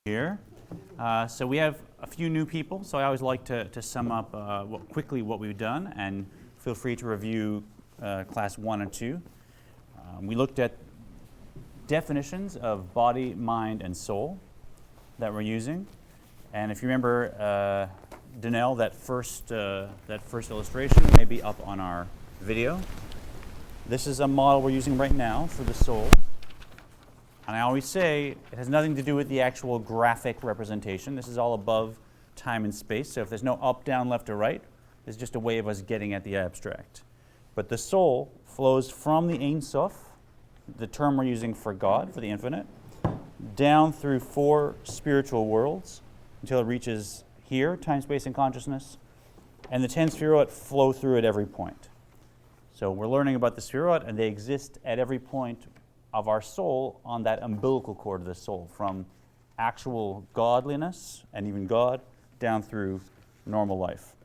Here. So we have a few new people, so I always like to sum up quickly what we've done, and feel free to review class 1 and 2. We looked at definitions of body, mind, and soul that we're using. And if you remember, Danelle, that first illustration may be up on our video. This is a model we're using right now for the soul. And I always say it has nothing to do with the actual graphic representation. This is all above time and space. So if there's no up, down, left, or right, it's just a way of us getting at the abstract. But the soul flows from the Ein Sof, the term we're using for God, for the infinite, down through 4 spiritual worlds until it reaches here, time, space, and consciousness. And the 10 sefirot flow through at every point. So we're learning about the sefirot, and they exist at every point of our soul on that umbilical cord of the soul, from actual godliness and even God down through normal life.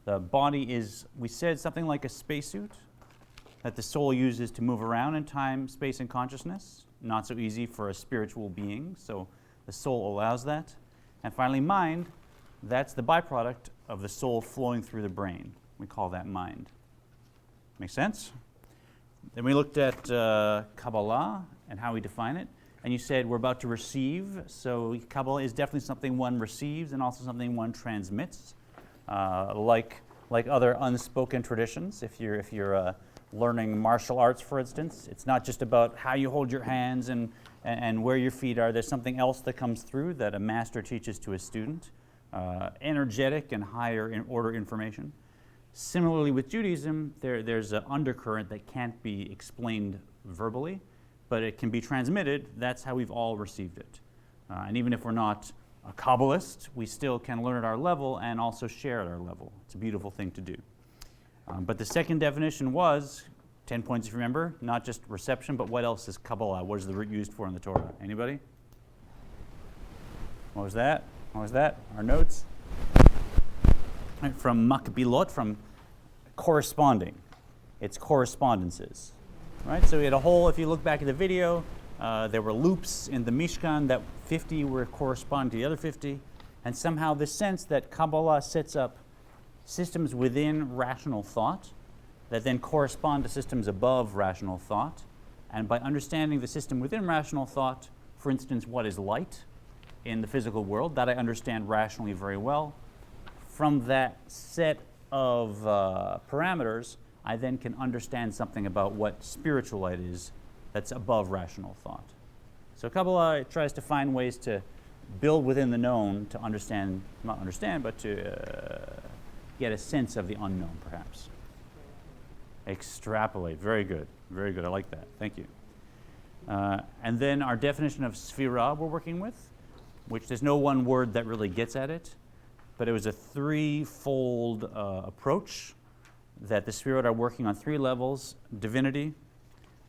The body is, we said, something like a spacesuit that the soul uses to move around in time, space, and consciousness. Not so easy for a spiritual being, so the soul allows that. And finally, mind, that's the byproduct of the soul flowing through the brain. We call that mind. Make sense? Then we looked at Kabbalah and how we define it. And you said we're about to receive. So Kabbalah is definitely something one receives and also something one transmits, like other unspoken traditions. If you're learning martial arts, for instance, it's not just about how you hold your hands and where your feet are. There's something else that comes through that a master teaches to a student, energetic and higher in order information. Similarly with Judaism, there's an undercurrent that can't be explained verbally, but it can be transmitted. That's how we've all received it. And even if we're not a Kabbalist, we still can learn at our level and also share at our level. It's a beautiful thing to do. But the second definition was, 10 points if you remember, not just reception, but what else is Kabbalah? What is the root used for in the Torah? Anybody? What was that? Our notes? From makbilot, from corresponding. It's correspondences. Right? So we had a whole, if you look back at the video, there were loops in the Mishkan that 50 were corresponding to the other 50. And somehow this sense that Kabbalah sets up systems within rational thought that then correspond to systems above rational thought. And by understanding the system within rational thought, for instance, what is light in the physical world, that I understand rationally very well. From that set of parameters, I then can understand something about what spiritual light is that's above rational thought. So Kabbalah tries to find ways to build within the known to understand, not understand, but to get a sense of the unknown, perhaps. Extrapolate. Very good. Very good. I like that. Thank you. And then our definition of sefirah we're working with, which there's no one word that really gets at it. But it was a 3-fold approach that the sefirot are working on 3 levels: divinity,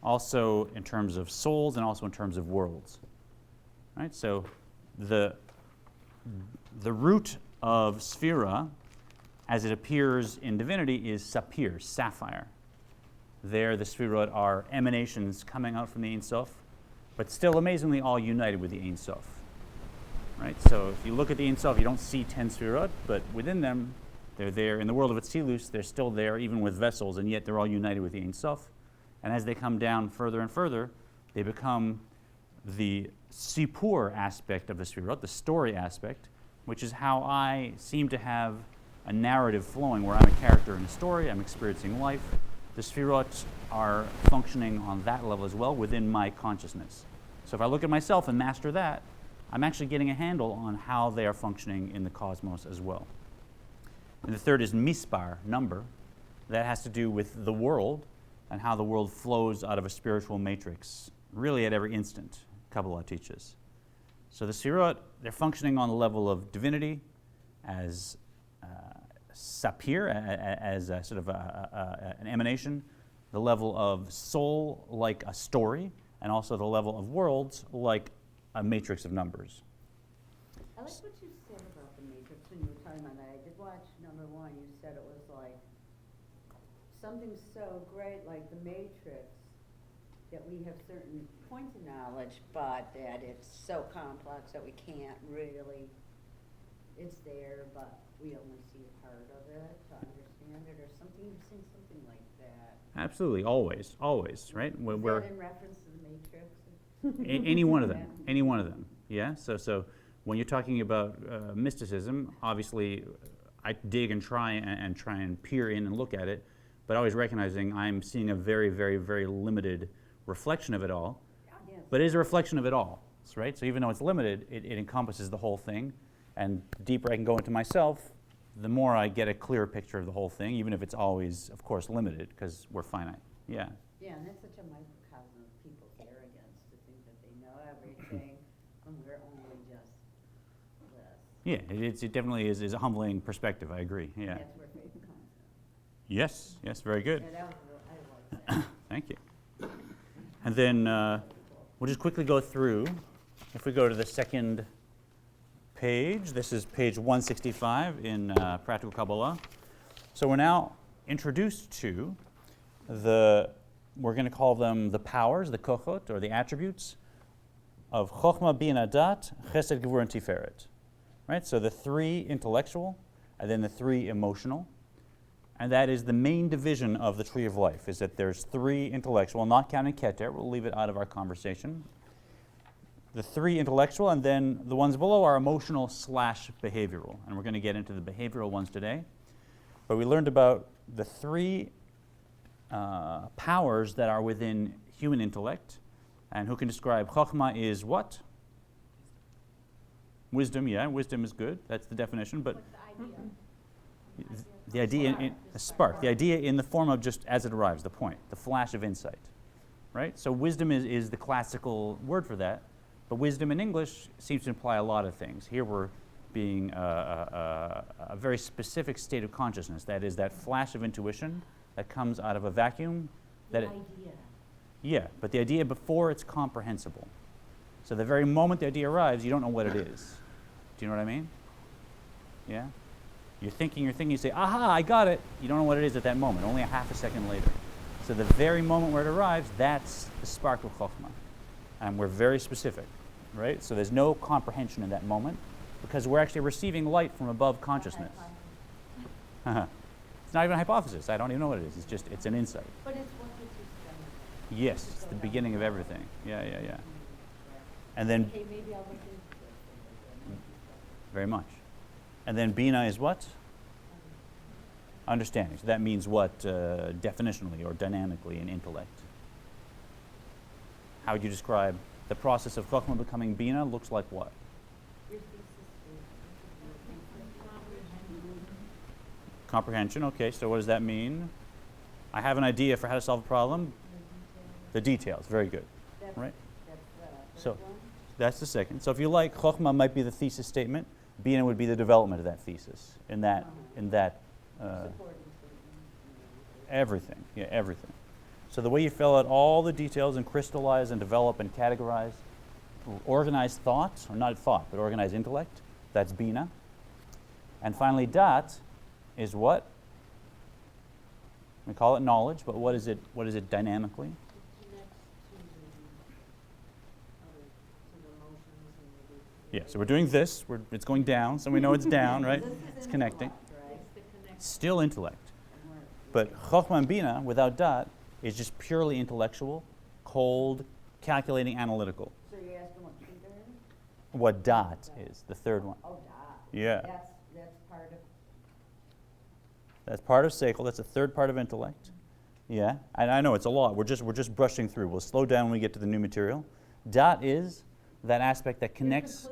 also in terms of souls, and also in terms of worlds. Right? So the root of sefirah, as it appears in divinity, is sapir, sapphire. There, the sefirot are emanations coming out from the Ein Sof, but still amazingly all united with the Ein Sof. Right? So if you look at the Ein Sof, you don't see 10 sefirot, but within them, they're there. In the world of Atzilus, they're still there, even with vessels, and yet they're all united with the Ein Sof. And as they come down further and further, they become the sipur aspect of the sefirot, the story aspect, which is how I seem to have a narrative flowing, where I'm a character in a story, I'm experiencing life. The sefirot are functioning on that level as well within my consciousness. So if I look at myself and master that, I'm actually getting a handle on how they are functioning in the cosmos as well. And the third is mispar, number. That has to do with the world and how the world flows out of a spiritual matrix, really at every instant, Kabbalah teaches. So the sefirot, they're functioning on the level of divinity as sapir, as a sort of an emanation, the level of soul like a story, and also the level of worlds like a matrix of numbers. I like what you said about the matrix when you were talking about that. I did watch number 1. You said it was like something so great, like the matrix that we have certain points of knowledge, but that it's so complex that we can't really, it's there, but we only see a part of it to understand it, or something, you've seen something like that. Absolutely, always, right? Is We're that in reference to the Matrix? any one of them, any one of them. Yeah. So when you're talking about mysticism, obviously, I dig and try and peer in and look at it, but always recognizing I'm seeing a very, very, very limited reflection of it all. Yes. But it is a reflection of it all, right? So even though it's limited, it encompasses the whole thing. And the deeper I can go into myself, the more I get a clearer picture of the whole thing, even if it's always, of course, limited, because we're finite. Yeah. Yeah, and that's such a microcosm of people's arrogance to think that they know everything when we're only just this. Yeah, it definitely is a humbling perspective. I agree. Yeah. That's where faith comes in. Yes, very good. Yeah, that was I like that. Thank you. And then we'll just quickly go through. If we go to the second page, this is page 165 in Practical Kabbalah. So we're now introduced to we're going to call them the powers, the kochot, or the attributes of Chochmah, Bina, Dat, Chesed, Gevurah, and Tiferet. Right? So the three intellectual, and then the three emotional. And that is the main division of the tree of life, is that there's three intellectual, not counting Keter, we'll leave it out of our conversation. The three intellectual, and then the ones below are emotional / behavioral. And we're going to get into the behavioral ones today. But we learned about the three powers that are within human intellect. And who can describe Chochmah is what? Wisdom, yeah, wisdom is good. That's the definition. But the idea, the spark, the idea in the form of just as it arrives, the point, the flash of insight. Right? So wisdom is the classical word for that. But wisdom in English seems to imply a lot of things. Here we're being a very specific state of consciousness. That is that flash of intuition that comes out of a vacuum. Idea. Yeah, but the idea before it's comprehensible. So the very moment the idea arrives, you don't know what it is. Do you know what I mean? Yeah? You're thinking, you say, aha, I got it. You don't know what it is at that moment, only a half a second later. So the very moment where it arrives, that's the spark of Chochmah. And we're very specific, right? So there's no comprehension in that moment because we're actually receiving light from above consciousness. It's not even a hypothesis. I don't even know what it is. It's an insight. But it's what gets you started. Yes, it's the beginning of everything. Yeah. And then, Okay, maybe I'll look into this. very much. And then Bina is what? Understanding. So that means what definitionally or dynamically in intellect? How would you describe the process of Chochmah becoming Bina looks like what? Comprehension, okay, so what does that mean? I have an idea for how to solve a problem. The details, very good. Right? So that's the second. So if you like, Chochmah might be the thesis statement. Bina would be the development of that thesis. In that everything. Yeah, everything. So the way you fill out all the details and crystallize and develop and categorize, organize thoughts, or not thought, but organize intellect, that's Bina. And finally, Dat is what? We call it knowledge, but what is it dynamically? Yeah, so we're doing this. It's going down, so we know it's down, right? It's connecting. Still intellect. But Chochmah and Bina, without Dat, is just purely intellectual, cold, calculating, analytical. So you're asking what Peter is? What Dat is, the third one. Oh, dot. Yeah. That's part of. That's part of Seichel. That's the third part of intellect. Yeah, and I know it's a lot. We're just brushing through. We'll slow down when we get to the new material. Dat is that aspect that connects.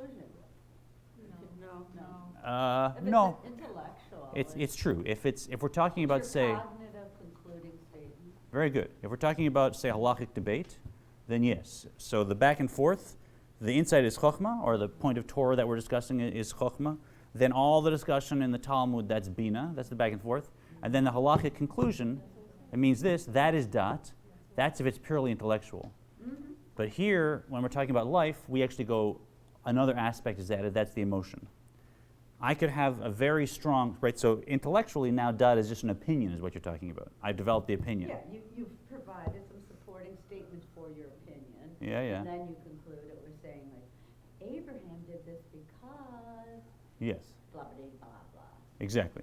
No. No. If it's intellectual. It's true. If we're talking about, say, cognitive concluding statement. very good. If we're talking about, say, halachic debate, then yes. So the back and forth, the insight is Chochmah, or the point of Torah that we're discussing is Chochmah. Then all the discussion in the Talmud, that's Bina, that's the back and forth. And then the halachic conclusion, it means this, that is Dat. That's if it's purely intellectual. Mm-hmm. But here, when we're talking about life, we actually go, another aspect is added, that's the emotion. I could have a very strong, right, so intellectually now Dat is just an opinion is what you're talking about. I've developed the opinion. Yeah, you've provided some supporting statements for Yeah, yeah. And then you conclude it with saying like, Abraham did this because Yes, blah, blah, blah, blah. exactly.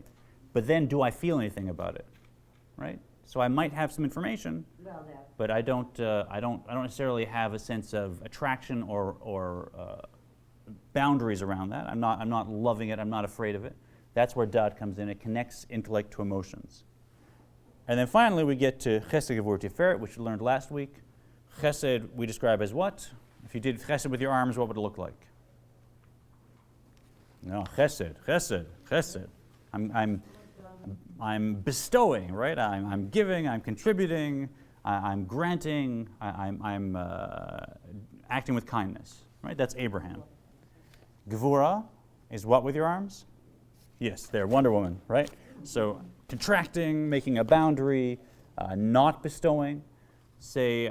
But then do I feel anything about it, right? So I might have some information, Well, that, but I don't necessarily have a sense of attraction or boundaries around that. I'm not loving it. I'm not afraid of it. That's where dot comes in. It connects intellect to emotions. And then finally we get to chesed, gevurah, tiferet, which we learned last week. Chesed we describe as what? If you did chesed with your arms, what would it look like? No, chesed, chesed, chesed. I'm bestowing, right? I'm giving, I'm contributing, I'm granting, I'm acting with kindness, right? That's Abraham. Gevurah is what with your arms? Yes, there, Wonder Woman, right? So contracting, making a boundary, not bestowing. Say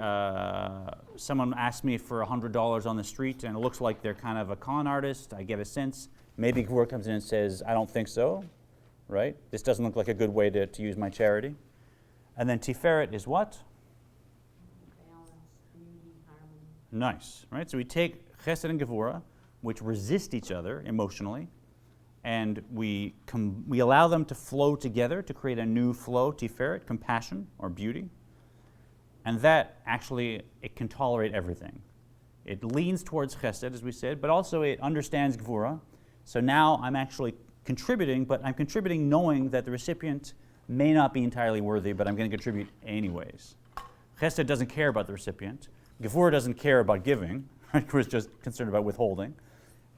someone asks me for $100 on the street and it looks like they're kind of a con artist. I get a sense. Maybe Gevurah comes in and says, I don't think so, right? This doesn't look like a good way to use my charity. And then Tiferet is what? balance, beauty, harmony. Nice, right? So we take Chesed and Gevurah, which resist each other emotionally, and we allow them to flow together to create a new flow, Tiferet, compassion or beauty. And that actually, it can tolerate everything. It leans towards Chesed, as we said, but also it understands Gevurah. So now I'm actually contributing, but I'm contributing knowing that the recipient may not be entirely worthy, but I'm going to contribute anyways. Chesed doesn't care about the recipient. Gevurah doesn't care about giving. Gevurah is just concerned about withholding.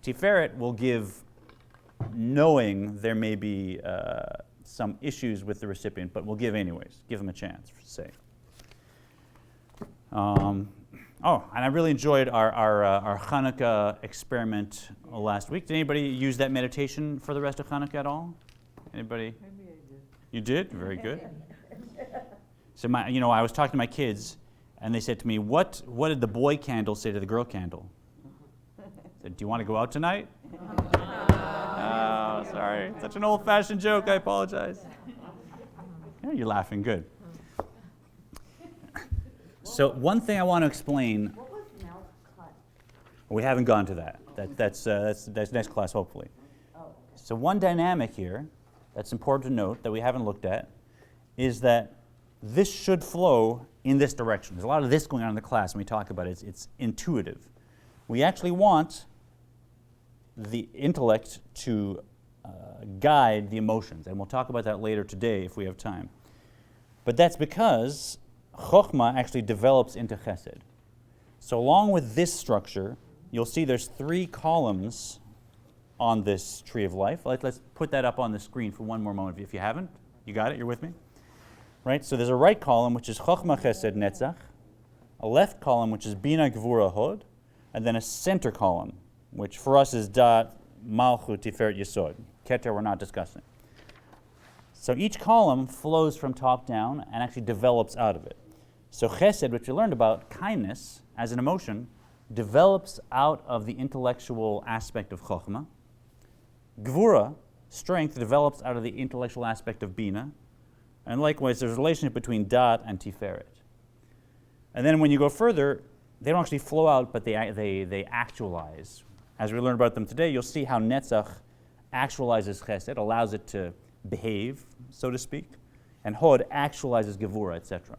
Tiferet will give knowing there may be some issues with the recipient, but will give anyways. Give them a chance, say. And I really enjoyed our Hanukkah experiment last week. Did anybody use that meditation for the rest of Hanukkah at all? Anybody? Maybe I did. You did? Very good. So I was talking to my kids, and they said to me, what did the boy candle say to the girl candle? I said, do you want to go out tonight? Oh, sorry. Such an old-fashioned joke. I apologize. Yeah, you're laughing. Good. So one thing I want to explain. What was milk cut? We haven't gone to that. That's next class, hopefully. Oh, okay. So one dynamic here that's important to note that we haven't looked at is that this should flow in this direction. There's a lot of this going on in the class when we talk about it. It's intuitive. We actually want the intellect to guide the emotions, and we'll talk about that later today if we have time. But that's because Chokhmah actually develops into Chesed. So along with this structure, you'll see there's 3 columns on this tree of life. Let's put that up on the screen for one more moment if you haven't. You got it? You're with me? Right? So there's a right column, which is Chokhmah, Chesed, Netzach, a left column, which is Bina, Gevurah, Hod, and then a center column, which for us is Dat, Malchut, Tiferet, Yesod. Keter we're not discussing. So each column flows from top down and actually develops out of it. So Chesed, which we learned about, kindness as an emotion, develops out of the intellectual aspect of Chokhmah. Gevurah, strength, develops out of the intellectual aspect of Bina. And likewise, there's a relationship between Dat and Tiferet. And then when you go further, they don't actually flow out, but they actualize. As we learn about them today, you'll see how Netzach actualizes Chesed, allows it to behave, so to speak, and Hod actualizes Gevurah, etc.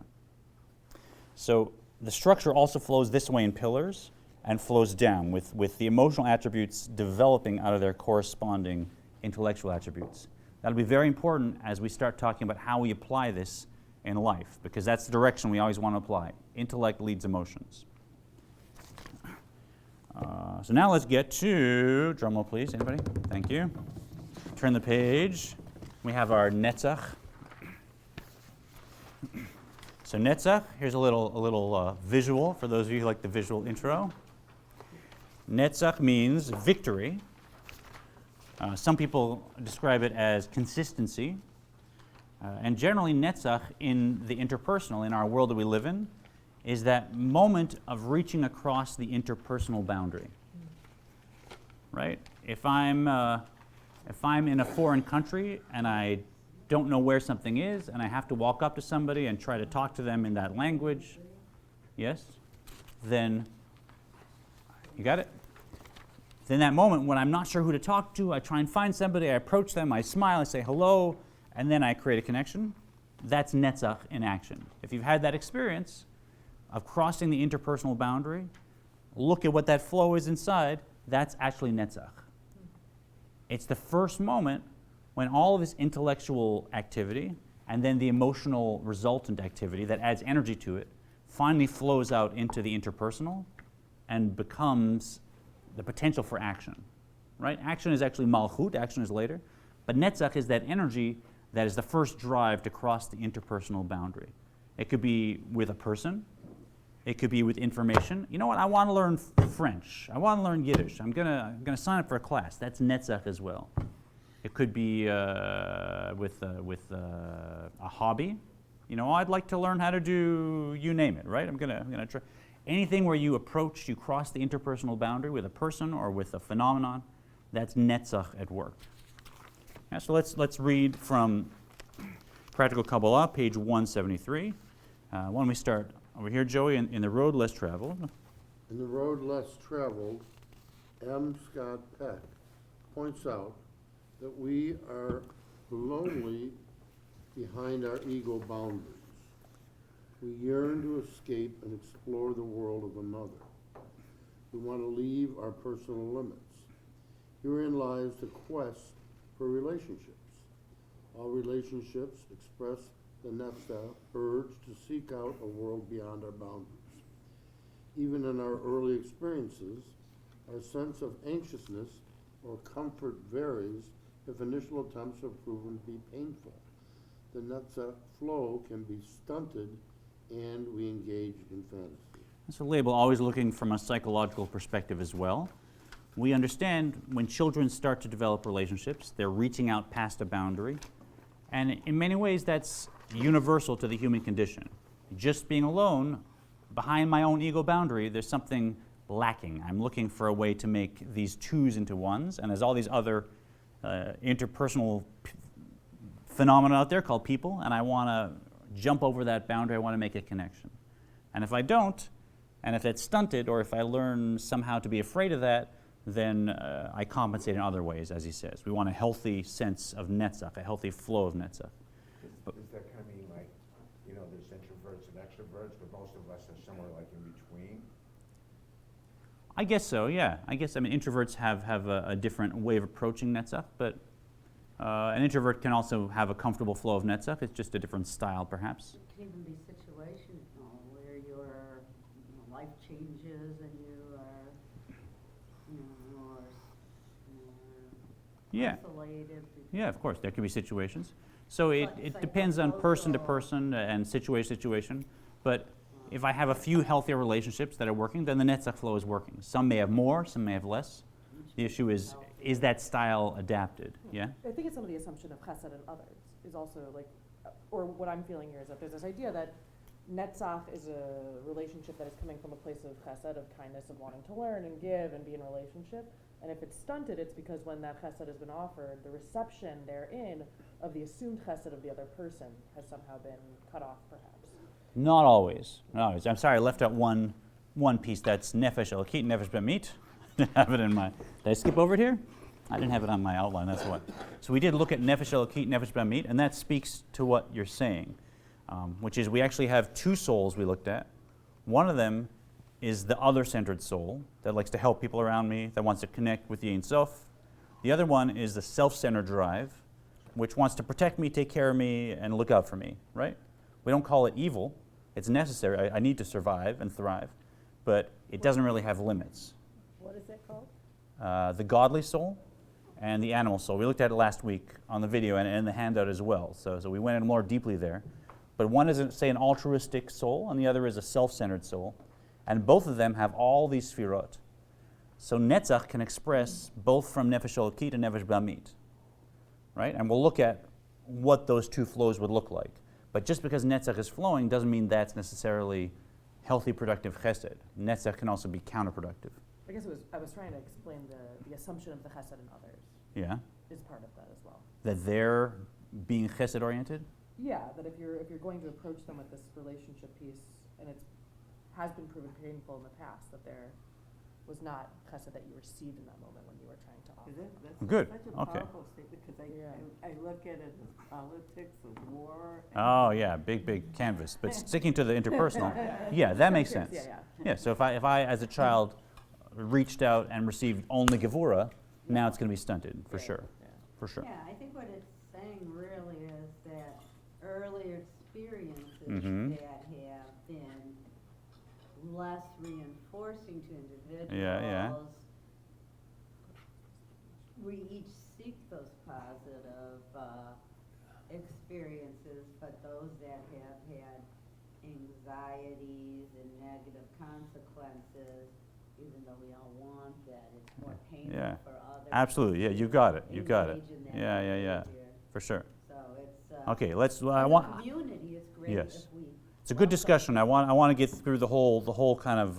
So the structure also flows this way in pillars and flows down with the emotional attributes developing out of their corresponding intellectual attributes. That'll be very important as we start talking about how we apply this in life, because that's the direction we always want to apply. Intellect leads emotions. So now let's get to, drumroll please, anybody? Thank you. Turn the page. We have our Netzach. So Netzach, here's a little visual for those of you who like the visual intro. Netzach means victory. Some people describe it as consistency. And generally Netzach in the interpersonal, in our world that we live in, is that moment of reaching across the interpersonal boundary. Right? If I'm in a foreign country and I don't know where something is and I have to walk up to somebody and try to talk to them in that language, yes, then You got it? Then that moment when I'm not sure who to talk to, I try and find somebody, I approach them, I smile, I say hello, and then I create a connection. That's netzach in action. If you've had that experience of crossing the interpersonal boundary, look at what that flow is inside, that's actually netzach. It's the first moment when all of this intellectual activity and then the emotional resultant activity that adds energy to it finally flows out into the interpersonal and becomes the potential for action, right? Action is actually malchut, action is later, but netzach is that energy that is the first drive to cross the interpersonal boundary. It could be with a person, it could be with information. You know what, I want to learn French, I want to learn Yiddish, I'm gonna sign up for a class. That's netzach as well. It could be with a hobby. You know, I'd like to learn how to do, you name it, right? I'm gonna try. Anything where you approach, you cross the interpersonal boundary with a person or with a phenomenon, that's netzach at work. Yeah, so let's read from Practical Kabbalah, page 173. Why don't we start over here, Joey, in the road less traveled. In the road less traveled, M. Scott Peck points out that we are lonely behind our ego boundaries. We yearn to escape and explore the world of another. We want to leave our personal limits. Herein lies the quest for relationships. All relationships express the netzach urge to seek out a world beyond our boundaries. Even in our early experiences, our sense of anxiousness or comfort varies if initial attempts have proven to be painful. The netzach flow can be stunted and we engage in fantasy. That's a label always looking from a psychological perspective as well. We understand when children start to develop relationships, they're reaching out past a boundary. And in many ways, that's universal to the human condition. Just being alone, behind my own ego boundary, there's something lacking. I'm looking for a way to make these twos into ones, and there's all these other interpersonal phenomena out there called people, and I want to jump over that boundary, I want to make a connection. And if I don't, and if it's stunted, or if I learn somehow to be afraid of that, then I compensate in other ways, as he says. We want a healthy sense of netzach, a healthy flow of netzach. Does that kind of mean like, you know, there's introverts and extroverts, but most of us are somewhere like in between? I guess so, yeah. I mean, introverts have a different way of approaching netzach, but an introvert can also have a comfortable flow of netzach. It's just a different style, perhaps. It can even be situational where your life changes and you are, more Yeah. isolated. Yeah, of course, there could be situations. So it It's like depends on person to social- person and situation to situation. But if I have a few healthier relationships that are working, then the netzach flow is working. Some may have more, some may have less. The issue is that style adapted? Yeah? I think it's some of the assumption of chesed and others is also like, or what I'm feeling here is that there's this idea that netzach is a relationship that is coming from a place of chesed, of kindness, of wanting to learn and give and be in a relationship. And if it's stunted, it's because when that chesed has been offered, the reception therein of the assumed chesed of the other person has somehow been cut off, perhaps. Not always. Not always. I'm sorry, I left out one piece. That's nefesh elokit, nefesh b'mit. I didn't have it in my. Did I skip over it here? I didn't have it on my outline. That's what. So we did look at nefesh elokit, nefesh b'mit, and that speaks to what you're saying, which is we actually have two souls we looked at. One of them is the other-centered soul that likes to help people around me, that wants to connect with the Ein Sof. The other one is the self-centered drive, which wants to protect me, take care of me, and look out for me, right? We don't call it evil. It's necessary. I need to survive and thrive, but it doesn't really have limits. What is that called? The godly soul and the animal soul. We looked at it last week on the video and in the handout as well, so we went in more deeply there. But one is, say, an altruistic soul, and the other is a self-centered soul. And both of them have all these sefirot. So netzach can express both from nefesh elokit and nefesh b'mit, right? And we'll look at what those two flows would look like. But just because netzach is flowing doesn't mean that's necessarily healthy, productive chesed. Netzach can also be counterproductive. I guess I was trying to explain the assumption of the chesed and others Yeah? is part of that as well. That they're being chesed-oriented? Yeah, that if you're going to approach them with this relationship piece, and it has been proven painful in the past, that they're was not chesed that you received in that moment when you were trying to offer. That's Good, such a okay. powerful statement, because I look at it as politics, as war. Oh, yeah, big canvas. But sticking to the interpersonal, yeah, that makes sense. Yeah. Yeah, so if I as a child reached out and received only Gevura, now it's going to be stunted, for sure, for sure. Yeah, I think what it's saying really is that earlier experiences Mhm. that have been less reinforcing to individuals. Yeah. We each seek those positive experiences, but those that have had anxieties and negative consequences, even though we all want that, it's more painful Yeah. for others. Absolutely, yeah, you got it, you got it. engage in that Yeah, behavior. for sure. So it's, Okay, let's, I the want, community is great Yes. if we. it's a good discussion. I want to get through the whole kind of,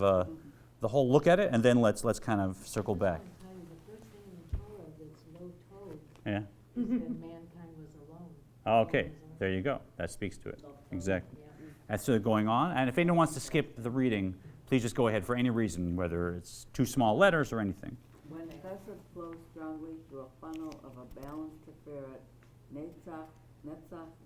the whole look at it, and then let's kind of circle back. The first thing in the Torah that's no told Yeah, is that mankind was alone. okay, there you go, that speaks to it, exactly. Yeah. That's still going on, and if anyone wants to skip the reading, please just go ahead for any reason, whether it's two small letters or anything. When chesed flows strongly through a funnel of a balanced sefirot, netzach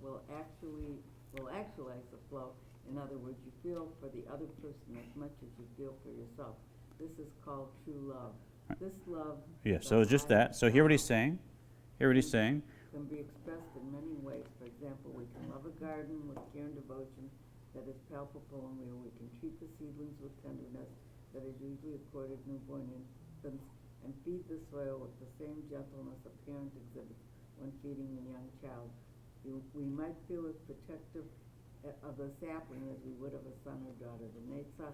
will actualize the flow. In other words, you feel for the other person as much as you feel for yourself. This is called true love. This love Yeah, is so a it's just high that. So hear what he's saying. Hear what he's saying. can be expressed in many ways. For example, we can love a garden with care and devotion that is palpable and real. We can treat the seedlings with tenderness that is usually accorded newborn infants, and feed the soil with the same gentleness a parent exhibits when feeding a young child. We might feel as protective of the sapling as we would of a son or daughter. The netzach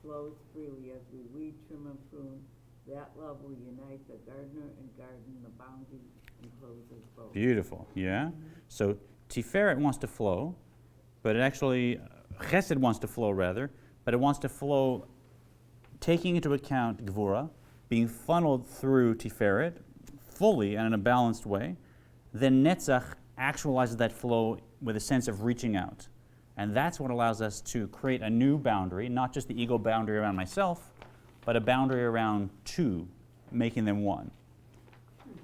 flows freely as we weed, trim, and prune. That love will unite the gardener and garden, the boundary encloses both. Beautiful, yeah? So Tiferet wants to flow, but it actually, Chesed wants to flow rather, but it wants to flow taking into account Gevura, being funneled through Tiferet fully and in a balanced way. Then Netzach actualizes that flow with a sense of reaching out. And that's what allows us to create a new boundary, not just the ego boundary around myself, but a boundary around two, making them one.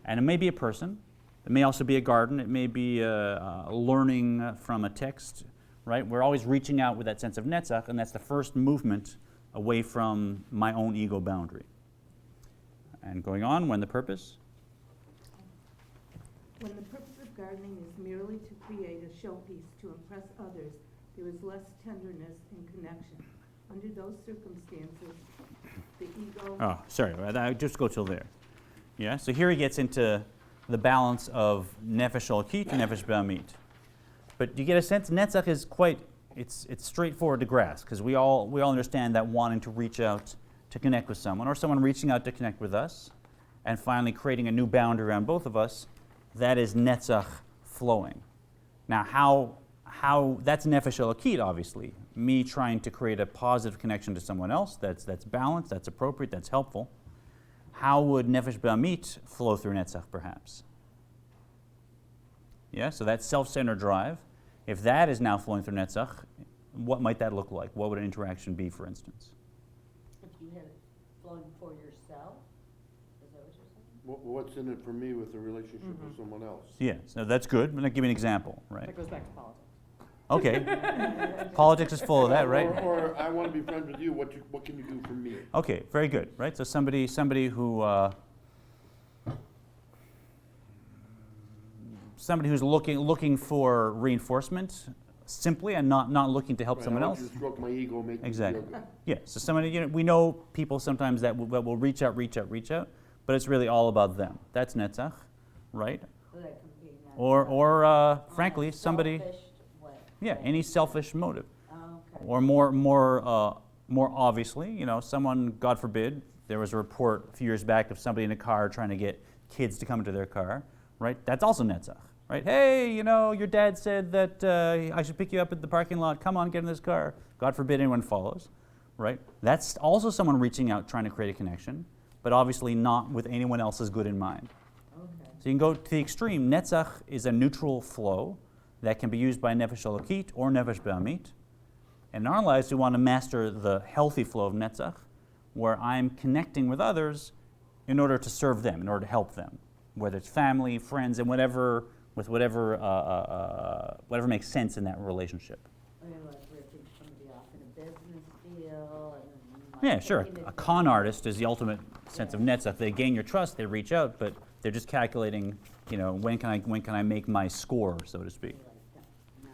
And it may be a person, it may also be a garden, it may be learning from a text, right? We're always reaching out with that sense of netzach, and that's the first movement away from my own ego boundary. And going on, when the purpose? When the purpose of gardening is merely to create a showpiece to impress others, there is less tenderness and connection. Under those circumstances, the ego. Oh, sorry, I just go till there. Yeah, so here he gets into the balance of nefesh alkit and nefesh ba'amit. But you get a sense netzach is quite, it's straightforward to grasp, because we all understand that wanting to reach out to connect with someone, or someone reaching out to connect with us, and finally creating a new boundary around both of us, that is netzach flowing. Now, how that's nefesh alkit, obviously. Me trying to create a positive connection to someone else that's balanced, that's appropriate, that's helpful. How would nefesh ba'amit flow through netzach, perhaps? Yeah, so that self-centered drive, if that is now flowing through netzach, what might that look like? What would an interaction be, for instance? If you had it flowing for yourself, is that what you're saying? What's in it for me with the relationship with someone else? Yeah, so that's good. I'm going to give you an example, right? That goes back to politics. Okay. Politics is full of that, right? Or I want to be friends with you, what can you do for me? Okay, very good, right? So somebody who somebody who's looking for reinforcement simply and not looking to help Right, someone I else. want you to stroke my ego, make Exactly. me feel good. Yeah. So somebody, we know people sometimes that will reach out, but it's really all about them. That's netzach, right? So that can be not Or frankly, somebody, selfish way. yeah, any selfish motive. Okay. Or more obviously, someone, God forbid, there was a report a few years back of somebody in a car trying to get kids to come into their car, right? That's also netzach, right? Hey, your dad said that I should pick you up at the parking lot. Come on, get in this car. God forbid anyone follows, right? That's also someone reaching out, trying to create a connection, but obviously not with anyone else's good in mind. Okay. So you can go to the extreme. Netzach is a neutral flow that can be used by nefesh alokit or nefesh ba'amit. And in our lives, we want to master the healthy flow of netzach, where I'm connecting with others in order to serve them, in order to help them, whether it's family, friends, and whatever makes sense in that relationship. I mean, like ripping somebody off in a business deal and like Yeah, sure. taking A con artist is the ultimate sense of netzach. They gain your trust, they reach out, but they're just calculating, when can I make my score, so to speak. Like not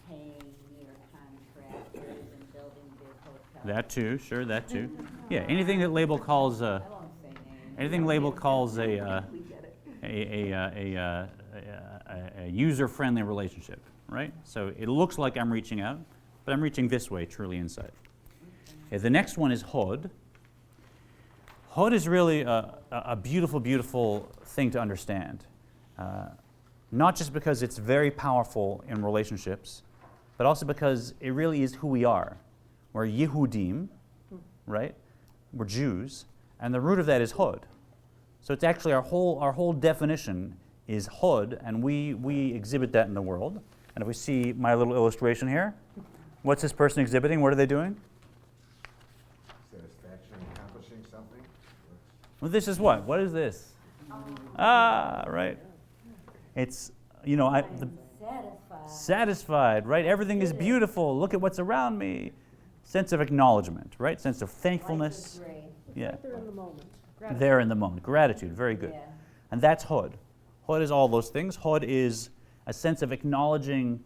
paying your contractors and building big hotels. That too, sure, that too. Yeah, anything that label calls I won't say names. anything label calls We get it. a user-friendly relationship, right? So it looks like I'm reaching out, but I'm reaching this way, truly inside. Okay, the next one is hod. Hod is really a beautiful, beautiful thing to understand. Not just because it's very powerful in relationships, but also because it really is who we are. We're Yehudim, right? We're Jews, and the root of that is hod. So it's actually our whole definition is hod, and we exhibit that in the world. And if we see my little illustration here, what's this person exhibiting? What are they doing? Satisfaction, accomplishing something. Well, this is what? What is this? Right. It's, Satisfied. satisfied, right? Everything is beautiful. Look at what's around me. Sense of acknowledgement, right? Sense of thankfulness. Life is great. Yeah. Right there in the moment. There in the moment. Gratitude. Very good. Yeah. And that's hod. Hod is all those things. Hod is a sense of acknowledging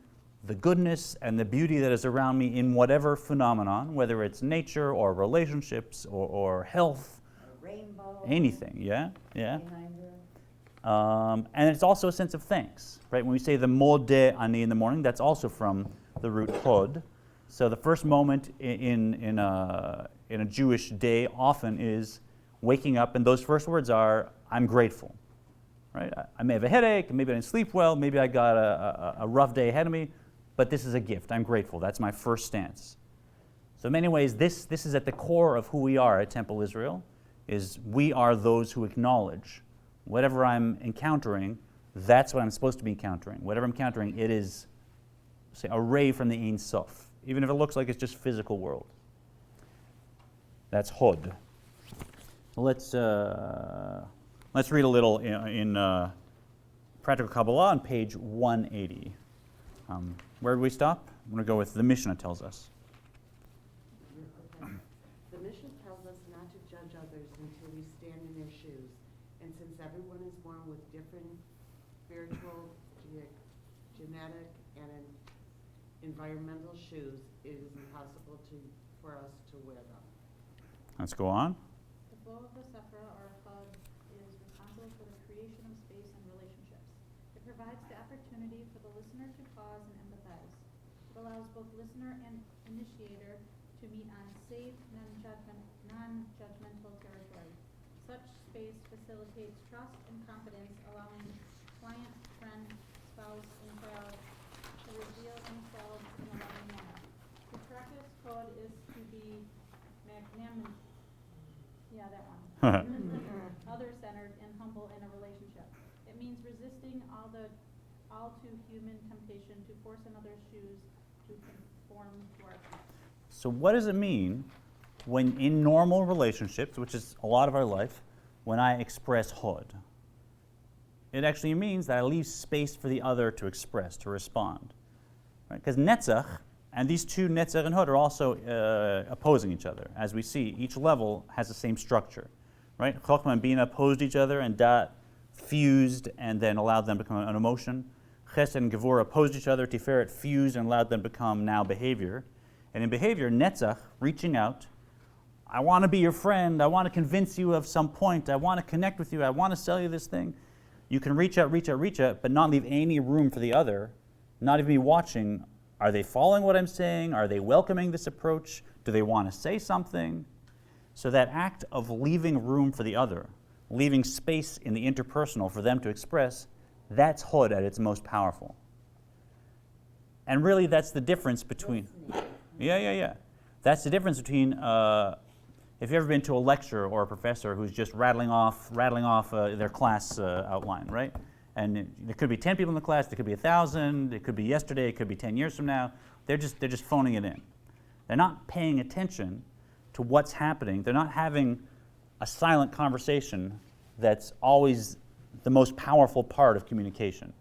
the goodness and the beauty that is around me in whatever phenomenon, whether it's nature or relationships or health, A rainbow. anything. Yeah? Yeah. Behind her. And it's also a sense of thanks, right? When we say the modeh ani in the morning, that's also from the root hod. So the first moment in a Jewish day often is waking up, and those first words are, I'm grateful, right? I may have a headache, maybe I didn't sleep well, maybe I got a rough day ahead of me, but this is a gift. I'm grateful. That's my first stance. So in many ways, this is at the core of who we are at Temple Israel, is we are those who acknowledge whatever I'm encountering, that's what I'm supposed to be encountering. Whatever I'm encountering, it is, say, a ray from the Ein Sof, even if it looks like it's just physical world. That's hod. Let's read a little in Practical Kabbalah on page 180. Where did we stop? I'm going to go with the Mishnah tells us. The Mishnah tells us not to judge others until we stand in their shoes. And since everyone is born with different spiritual, genetic, and environmental shoes, it is impossible for us to wear them. Let's go on. The flow of the sefirot or chod is responsible for the creation of space and relationships. It provides the opportunity for the listener to pause and empathize. It allows both listener and initiator to meet on safe, non-judgmental territory. Such space facilitates trust and confidence, allowing client, friend, spouse, and child to reveal themselves in a loving manner. To practice code is to be magnanimous. Yeah, that one. Other-centered and humble in a relationship. It means resisting all too human temptation to force another's shoes to conform to our path. So what does it mean when in normal relationships, which is a lot of our life, when I express hod? It actually means that I leave space for the other to express, to respond. Because netzach, and these two netzach and hod are also opposing each other. As we see, each level has the same structure. Right? Chokhmah and Bina opposed each other, and Dat fused and then allowed them to become an emotion. Chesed and Gevurah opposed each other. Tiferet fused and allowed them to become now behavior. And in behavior, netzach, reaching out, I want to be your friend, I want to convince you of some point, I want to connect with you, I want to sell you this thing. You can reach out, but not leave any room for the other, not even be watching, are they following what I'm saying? Are they welcoming this approach? Do they want to say something? So that act of leaving room for the other, leaving space in the interpersonal for them to express, that's hod at its most powerful. And really that's the difference between... Yeah. That's the difference between, if you've ever been to a lecture or a professor who's just rattling off their class outline, right? And there could be 10 people in the class, there could be 1,000, it could be yesterday, it could be 10 years from now. They're just phoning it in. They're not paying attention to what's happening. They're not having a silent conversation that's always the most powerful part of communication.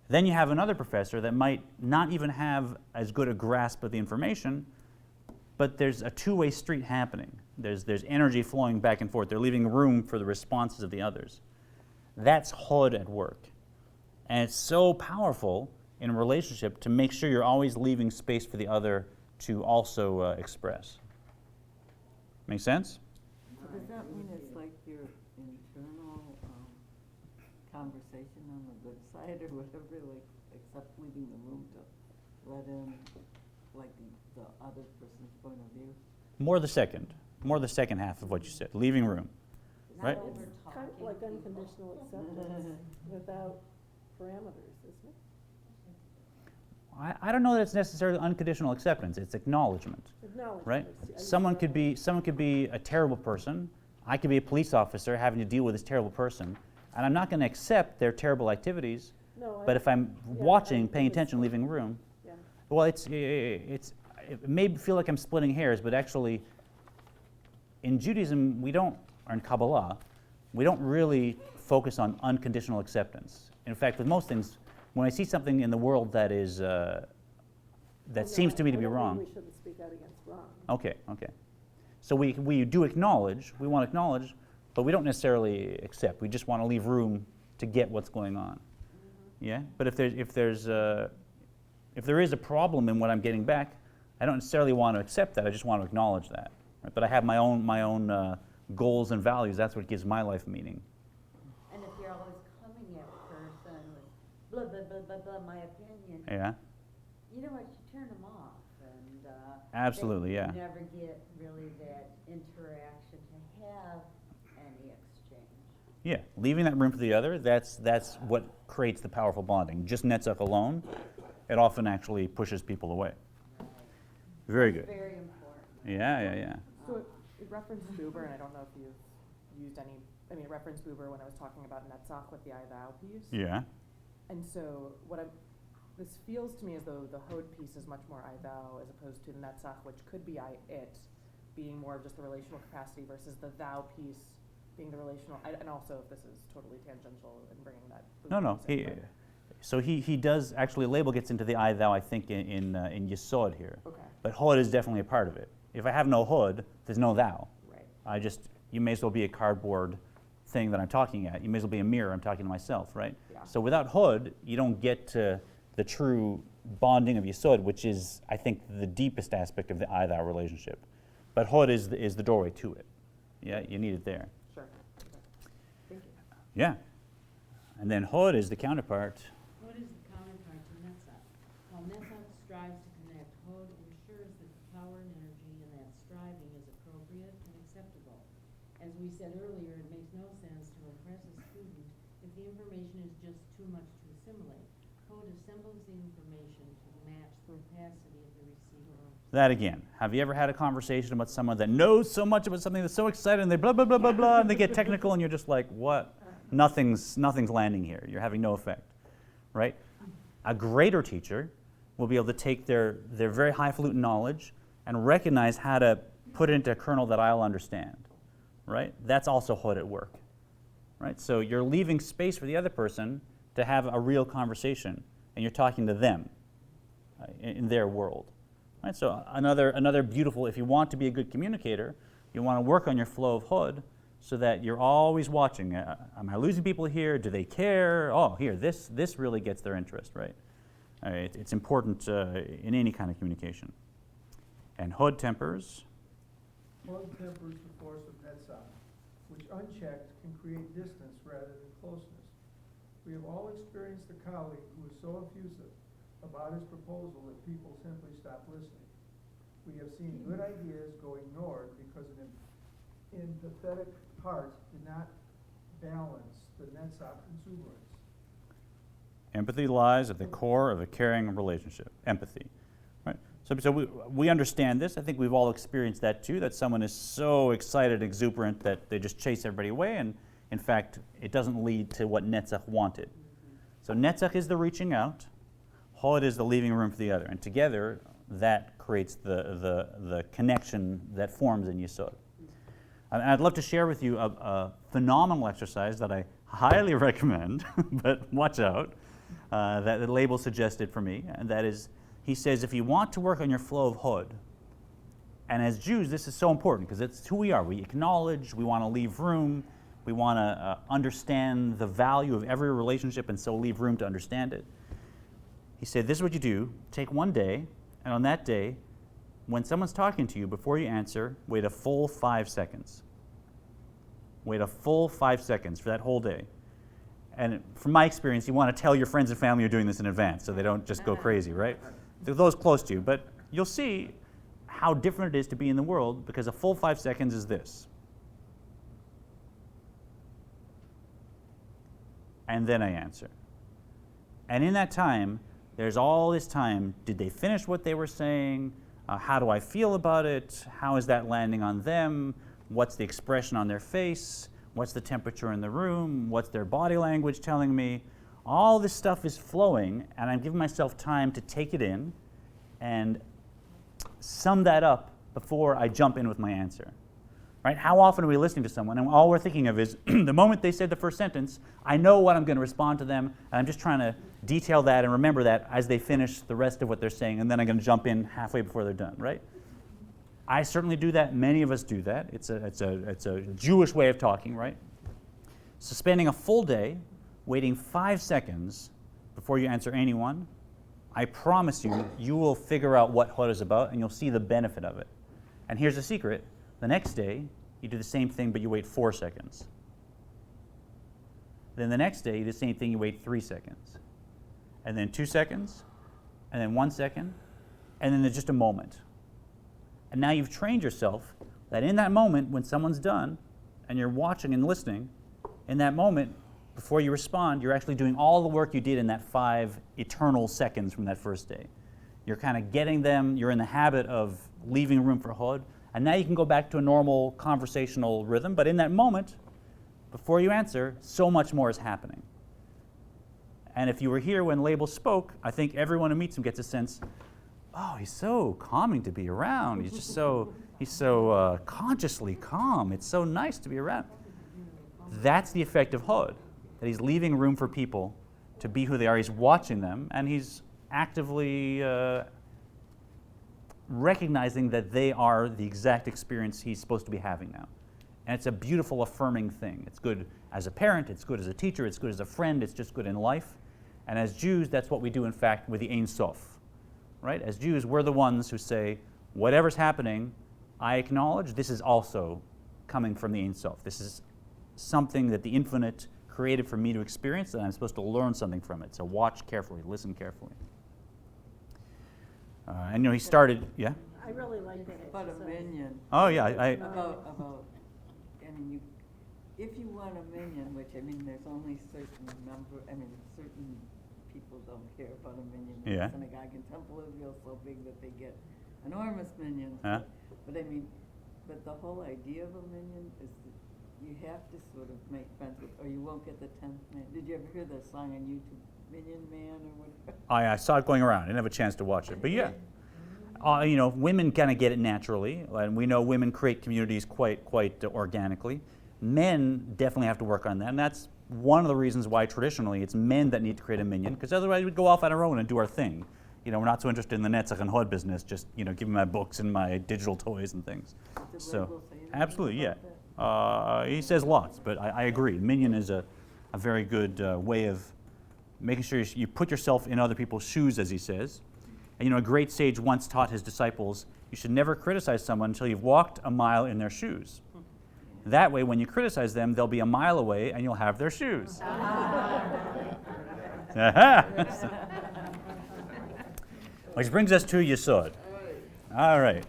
Then you have another professor that might not even have as good a grasp of the information, but there's a two-way street happening. There's energy flowing back and forth. They're leaving room for the responses of the others. That's Hod at work. And it's so powerful in a relationship to make sure you're always leaving space for the other to also express. Make sense? So does that mean it's like your internal conversation on the good side or whatever, like, except leaving the room to let in, like, the other person's point of view? More the second half of what you said, leaving room. Right? It's kind of like unconditional acceptance without parameters, isn't it? I don't know that it's necessarily unconditional acceptance. It's acknowledgement, Acknowledgement. right? It's- Someone could be a terrible person. I could be a police officer having to deal with this terrible person, and I'm not going to accept their terrible activities. No, But if I'm yeah, watching, I paying think attention, it's- leaving room, yeah. well, it may feel like I'm splitting hairs, but actually, in Judaism, or in Kabbalah, we don't really focus on unconditional acceptance. In fact, with most things, when I see something in the world that is that seems to me to be wrong. We shouldn't speak out against wrong. Okay. So we do acknowledge. We want to acknowledge, but we don't necessarily accept. We just want to leave room to get what's going on. Yeah. But if there is a problem in what I'm getting back, I don't necessarily want to accept that. I just want to acknowledge that. Right? But I have my own goals and values. That's what gives my life meaning. And if you're always coming at a person with blah, blah, blah, blah, blah, my opinion, Yeah. you know what, you turn them off, and Absolutely, they yeah. never get really that interaction to have any exchange. Yeah, leaving that room for the other, that's what creates the powerful bonding. Just Netzach alone, it often actually pushes people away. Right. Very good. Very important. Yeah. So it referenced Buber, and I don't know if you've used any, it referenced Buber when I was talking about Netzach with the I thou piece. Yeah. And so this feels to me as though the Hod piece is much more I thou as opposed to the Netzach, which could be I it, being more of just the relational capacity versus the thou piece being the relational, and also if this is totally tangential and bringing that. No. He does actually. Label gets into the I thou, I think, in Yesod here. Okay. But Hod is definitely a part of it. If I have no Hod, there's no thou. Right. You may as well be a cardboard thing that I'm talking at. You may as well be a mirror. I'm talking to myself, right? Yeah. So without Hod, you don't get to the true bonding of Yesod, which is, I think, the deepest aspect of the I thou relationship. But Hod is the doorway to it. Yeah, you need it there. Sure. Thank you. Yeah. And then Hod is the counterpart. Hod is the counterpart to Netzach. While Netzach strives to connect, Hod ensures that the power and energy in that striving is appropriate and acceptable. As we said earlier, it makes no sense to impress a student if the information is just too much to assimilate. Hod assembles the information to match the capacity of the receiver. That again. Have you ever had a conversation about someone that knows so much about something that's so excited and they blah, blah, blah, blah, blah, and they get technical and you're just like, what? Nothing's landing here. You're having no effect, right? A greater teacher will be able to take their very highfalutin knowledge and recognize how to put it into a kernel that I'll understand, right? That's also Hod at work, right? So you're leaving space for the other person to have a real conversation, and you're talking to them in their world. Right? So another beautiful, if you want to be a good communicator, you want to work on your flow of Hod so that you're always watching. Am I losing people here? Do they care? Oh, here, this really gets their interest, right? It's important in any kind of communication. And Hod tempers. Hod tempers the force of Netzach, which unchecked can create distance rather than closeness. We have all experienced a colleague who is so effusive about his proposal that people simply stop listening. We have seen good ideas go ignored because an empathetic heart did not balance the Netzach exuberance. Empathy lies at the core of a caring relationship. Empathy, right? So we understand this. I think we've all experienced that too, that someone is so excited, exuberant, that they just chase everybody away, and in fact, it doesn't lead to what Netzach wanted. So Netzach is the reaching out. Hod is the leaving room for the other. And together, that creates the connection that forms in Yesod. And I'd love to share with you a phenomenal exercise that I highly recommend, but watch out, that the label suggested for me, and that is, he says, if you want to work on your flow of Hod, and as Jews, this is so important because it's who we are. We acknowledge, we want to leave room, we want to understand the value of every relationship and so leave room to understand it. He said, this is what you do. Take one day, and on that day, when someone's talking to you, before you answer, wait a full 5 seconds. Wait a full 5 seconds for that whole day. And from my experience, you want to tell your friends and family you're doing this in advance so they don't just go crazy, right? Those close to you. But you'll see how different it is to be in the world because a full 5 seconds is this. And then I answer. And in that time, there's all this time. Did they finish what they were saying? How do I feel about it? How is that landing on them? What's the expression on their face? What's the temperature in the room? What's their body language telling me? All this stuff is flowing, and I'm giving myself time to take it in and sum that up before I jump in with my answer. Right? How often are we listening to someone, and all we're thinking of is the moment they said the first sentence, I know what I'm going to respond to them, and I'm just trying to detail that and remember that as they finish the rest of what they're saying, and then I'm going to jump in halfway before they're done, right? I certainly do that. Many of us do that. It's a Jewish way of talking, right? So spending a full day waiting 5 seconds before you answer anyone, I promise you, you will figure out what Hod is about, and you'll see the benefit of it. And here's the secret. The next day, you do the same thing, but you wait 4 seconds. Then the next day, you do the same thing, you wait 3 seconds. And then 2 seconds, and then 1 second, and then there's just a moment. And now you've trained yourself that in that moment, when someone's done, and you're watching and listening, in that moment, before you respond, you're actually doing all the work you did in that 5 eternal seconds from that first day. You're kind of getting them, you're in the habit of leaving room for Hod, and now you can go back to a normal conversational rhythm, but in that moment, before you answer, so much more is happening. And if you were here when Label spoke, I think everyone who meets him gets a sense, oh, he's so calming to be around. He's just he's so consciously calm. It's so nice to be around. That's the effect of Hod, that he's leaving room for people to be who they are. He's watching them, and he's actively recognizing that they are the exact experience he's supposed to be having now. And it's a beautiful, affirming thing. It's good as a parent, it's good as a teacher, it's good as a friend, it's just good in life. And as Jews, that's what we do, in fact, with the Ein Sof. Right? As Jews, we're the ones who say, whatever's happening, I acknowledge this is also coming from the Ein Sof. This is something that the infinite created for me to experience, and I'm supposed to learn something from it. So watch carefully, listen carefully. And he started, yeah? I really like that. About a minion. Oh, yeah. About, if you want a minion, which, there's only certain people don't care about a minion. Yeah. The synagogue and temple is real so big that they get enormous minions. Huh? But the whole idea of a minion is that you have to sort of make friends with, or you won't get the 10th man. Did you ever hear that song on YouTube, Minion Man or whatever? I saw it going around. I didn't have a chance to watch it. But yeah, women kind of get it naturally. And we know women create communities quite organically. Men definitely have to work on that. And that's one of the reasons why traditionally it's men that need to create a minion, because otherwise we'd go off on our own and do our thing. We're not so interested in the Netzach and Hod business, just, give me my books and my digital toys and things. So, absolutely, yeah. He says lots, but I agree. Minion is a very good way of making sure you put yourself in other people's shoes, as he says. And a great sage once taught his disciples, you should never criticize someone until you've walked a mile in their shoes. That way, when you criticize them, they'll be a mile away and you'll have their shoes. Which brings us to Yesod. All right.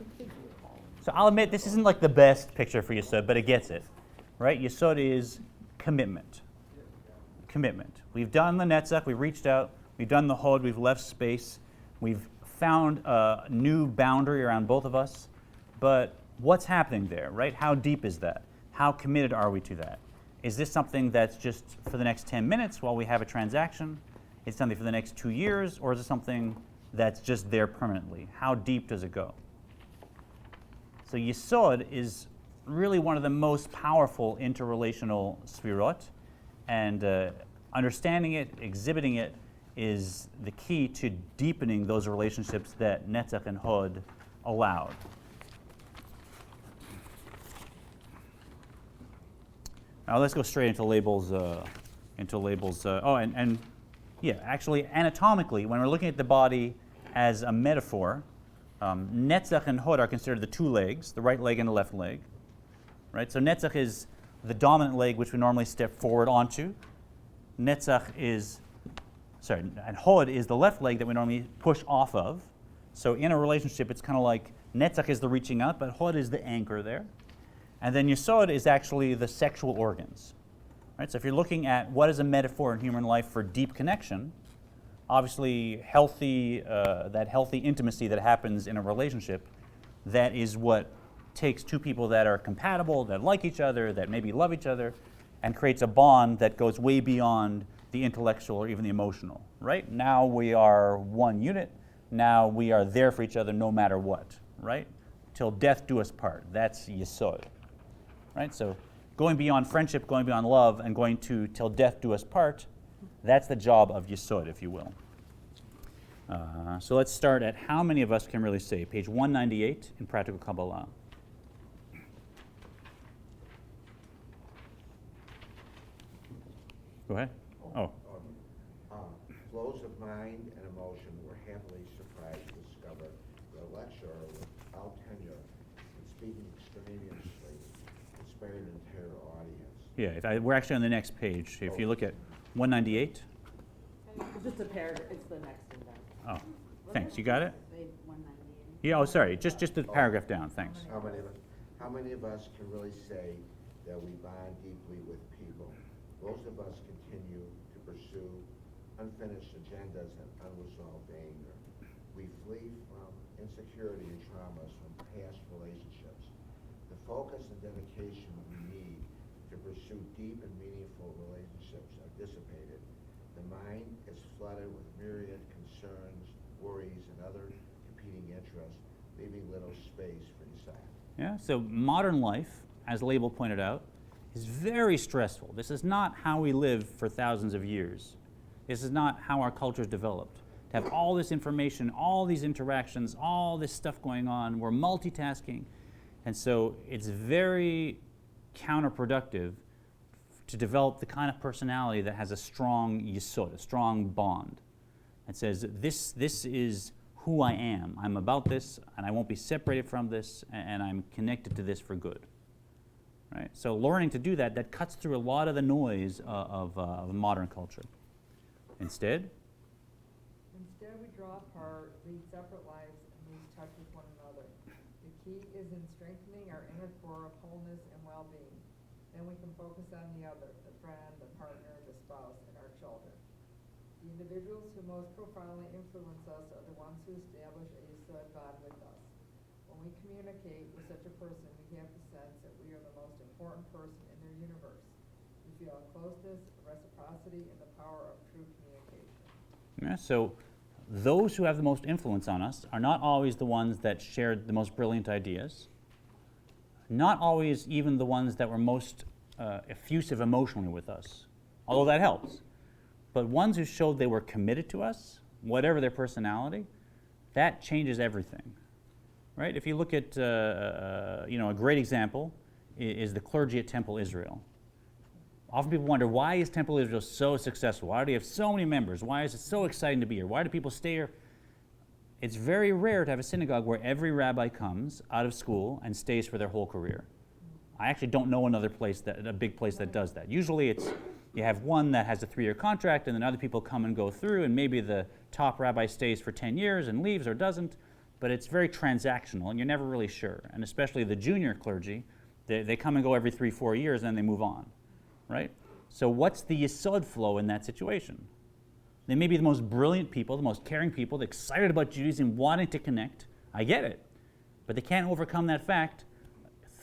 So I'll admit, this isn't like the best picture for Yesod, but it gets it. Right? Yesod is commitment. Commitment. We've done the Netzach, we've reached out, we've done the Hod, we've left space, we've found a new boundary around both of us, but what's happening there, right? How deep is that? How committed are we to that? Is this something that's just for the next 10 minutes while we have a transaction? Is it something for the next 2 years? Or is it something that's just there permanently? How deep does it go? So Yesod is really one of the most powerful interrelational sefirot, and understanding it, exhibiting it, is the key to deepening those relationships that Netzach and Hod allowed. Now let's go straight into labels. Actually, anatomically, when we're looking at the body as a metaphor, Netzach and Hod are considered the two legs, the right leg and the left leg. Right? So Netzach is the dominant leg, which we normally step forward onto. And Hod is the left leg that we normally push off of. So in a relationship, it's kind of like Netzach is the reaching out, but Hod is the anchor there. And then Yesod is actually the sexual organs. Right? So if you're looking at what is a metaphor in human life for deep connection, obviously that healthy intimacy that happens in a relationship, that is what takes two people that are compatible, that like each other, that maybe love each other, and creates a bond that goes way beyond the intellectual or even the emotional. Right? Now we are one unit. Now we are there for each other no matter what. Right? Till death do us part. That's Yesod. Right? So going beyond friendship, going beyond love, and going to till death do us part, that's the job of Yesod, if you will. So let's start at how many of us can really say, page 198 in Practical Kabbalah. Go ahead. Flows of mind and emotion were happily surprised to discover that a lecturer without tenure and speaking extraneously inspired an entire audience. Yeah, we're actually on the next page. If you look at 198. It's just a paragraph, it's the next indent. Oh, thanks. You got it? Page 198. Yeah, oh, sorry. Just the paragraph down. Thanks. How many of us can really say that we bond deeply with people? Most of us continue to pursue unfinished agendas and unresolved anger. We flee from insecurity and traumas from past relationships. The focus and dedication we need to pursue deep and meaningful relationships are dissipated. The mind is flooded with myriad concerns, worries, and other competing interests, leaving little space for desire. Yeah, so modern life, as Label pointed out, is very stressful. This is not how we lived for thousands of years. This is not how our culture is developed. To have all this information, all these interactions, all this stuff going on, we're multitasking. And so it's very counterproductive to develop the kind of personality that has a strong yesod, a strong bond. It says, this is who I am. I'm about this, and I won't be separated from this, and I'm connected to this for good. Right? So learning to do that cuts through a lot of the noise of modern culture. Instead, we draw apart, lead separate lives, and lose touch with one another. The key is in strengthening our inner core of wholeness and well-being. Then we can focus on the other, the friend, the partner, the spouse, and our children. The individuals who most profoundly influence us are the ones who establish a yesod bond with us. When we communicate with such a person, we have the sense that we are the most important person in their universe. We feel a closeness, a reciprocity, and the power of true communication. yeah, so those who have the most influence on us are not always the ones that shared the most brilliant ideas, not always even the ones that were most effusive emotionally with us, although that helps. But ones who showed they were committed to us, whatever their personality, that changes everything. Right? If you look at, a great example is the clergy at Temple Israel. Often people wonder, why is Temple Israel so successful? Why do you have so many members? Why is it so exciting to be here? Why do people stay here? It's very rare to have a synagogue where every rabbi comes out of school and stays for their whole career. I actually don't know another place, a big place that does that. Usually you have one that has a 3-year contract, and then other people come and go through, and maybe the top rabbi stays for 10 years and leaves or doesn't. But it's very transactional, and you're never really sure. And especially the junior clergy, they come and go every 3-4 years, and then they move on, right? So what's the yesod flow in that situation? They may be the most brilliant people, the most caring people, they're excited about Judaism, wanting to connect. I get it. But they can't overcome that fact.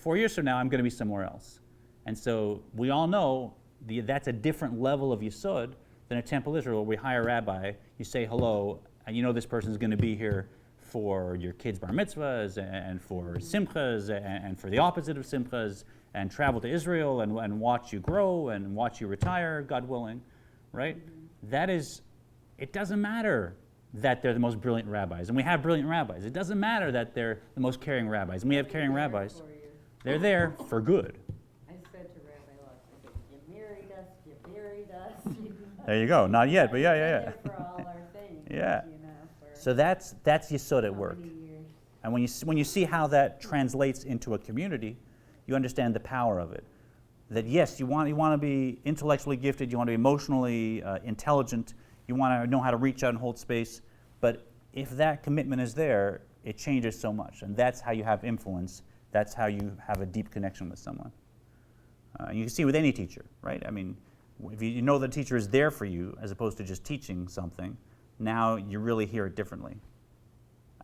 4 years from now, I'm going to be somewhere else. And so we all know that's a different level of yesod than at Temple Israel, where we hire a rabbi, you say hello, and you know this person's going to be here for your kids' bar mitzvahs and for simchas and for the opposite of simchas, and travel to Israel and watch you grow and watch you retire, God willing, right? That is, it doesn't matter that they're the most brilliant rabbis, and we have brilliant rabbis. It doesn't matter that they're the most caring rabbis, and we have caring rabbis. They're there for good. I said to Rabbi Lux, I said, you married us. There you go. Not yet, but yeah. You're there for all our things, Yeah. you know, for So that's Yesod at how work. many years. And when you see how that translates into a community, you understand the power of it. That yes, you want to be intellectually gifted, you want to be emotionally intelligent, you want to know how to reach out and hold space, but if that commitment is there, it changes so much, and that's how you have influence. That's how you have a deep connection with someone. You can see with any teacher, right? I mean, if you know the teacher is there for you as opposed to just teaching something, now you really hear it differently.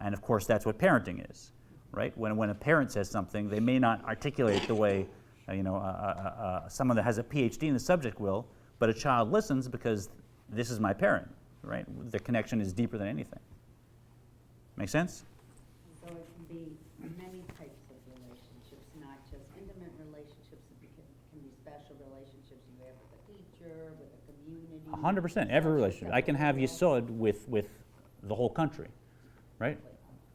And of course, that's what parenting is, right? When a parent says something, they may not articulate it the way someone that has a PhD in the subject will, but a child listens because this is my parent, right? The connection is deeper than anything. Make sense? So it can be many types of relationships, not just intimate relationships. It can be special relationships you have with a teacher, with a community. 100%, every relationship. I can have Yesod with the whole country, right?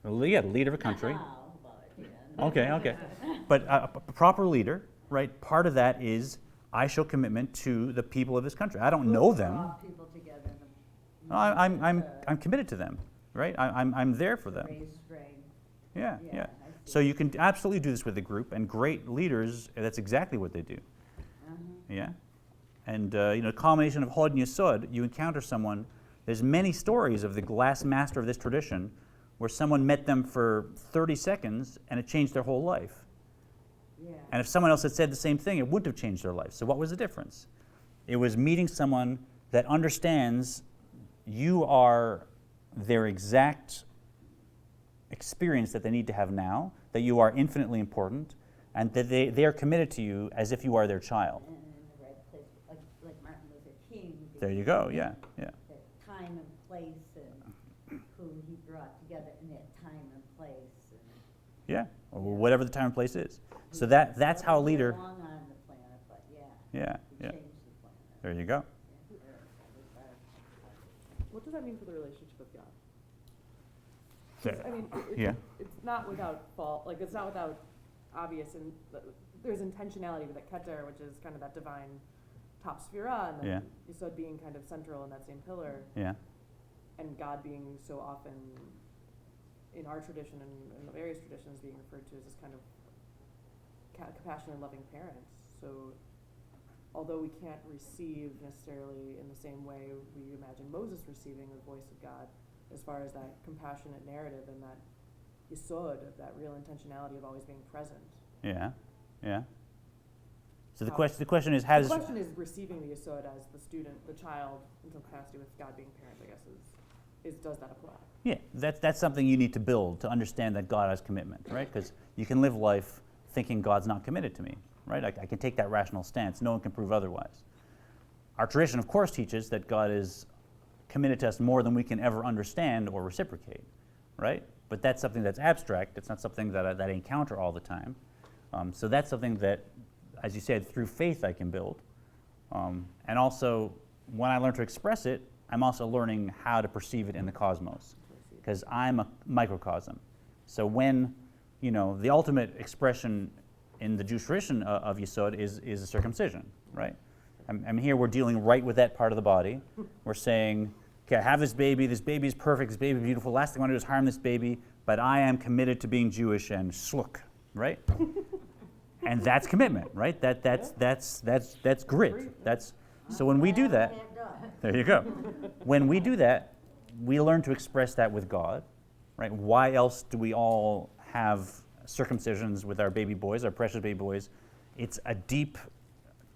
Well, yeah, the leader of a country. Not now, but, yeah. Okay. But a proper leader, right, part of that is I show commitment to the people of this country. I don't know them. Draw people together in the- I'm committed to them, right? I'm there for them. Raise strain. Yeah. I So see. you can absolutely do this with a group, and great leaders, that's exactly what they do. Yeah. And, a combination of Hod and Yesod, you encounter someone, there's many stories of the last master of this tradition where someone met them for 30 seconds and it changed their whole life. Yeah. And if someone else had said the same thing, it wouldn't have changed their life. So what was the difference? It was meeting someone that understands you are their exact experience that they need to have now, that you are infinitely important, and that they are committed to you as if you are their child. And in the right place, like Martin Luther King. There you go, yeah. The time and place and who he brought together in that time and place. And Yeah, or whatever the time and place is. So that's how a leader, Long on the planet, but yeah. he changed the planet. There you go. What does that mean for the relationship with God? 'Cause, There. I mean, Yeah. it's not without fault, like, it's not without obvious, and there's intentionality with that keter, which is kind of that divine top sefirot, and then Yesod being kind of central in that same pillar, Yeah. and God being so often, in our tradition and in the various traditions, being referred to as this kind of compassionate and loving parent. So although we can't receive necessarily in the same way we imagine Moses receiving the voice of God, as far as that compassionate narrative and that yesod of that real intentionality of always being present. Yeah. So the How- question is, how The does question is receiving the yesod as the student, the child, in some capacity with God being parent, I guess, is does that apply? Yeah, that's something you need to build to understand that God has commitment, right? Because you can live life thinking God's not committed to me, right? I can take that rational stance. No one can prove otherwise. Our tradition, of course, teaches that God is committed to us more than we can ever understand or reciprocate, right? But that's something that's abstract. It's not something that I encounter all the time. So that's something that, as you said, through faith I can build. And also, when I learn to express it, I'm also learning how to perceive it in the cosmos, because I'm a microcosm. So when, the ultimate expression in the Jewish tradition of Yesod is a circumcision, right? I'm here, we're dealing right with that part of the body. We're saying, okay, I have this baby is perfect, this baby is beautiful, last thing I want to do is harm this baby, but I am committed to being Jewish and sluk, right? And that's commitment, right? That's grit. So when we do that, there you go. When we do that, we learn to express that with God, right? Why else do we all have circumcisions with our baby boys, our precious baby boys? It's a deep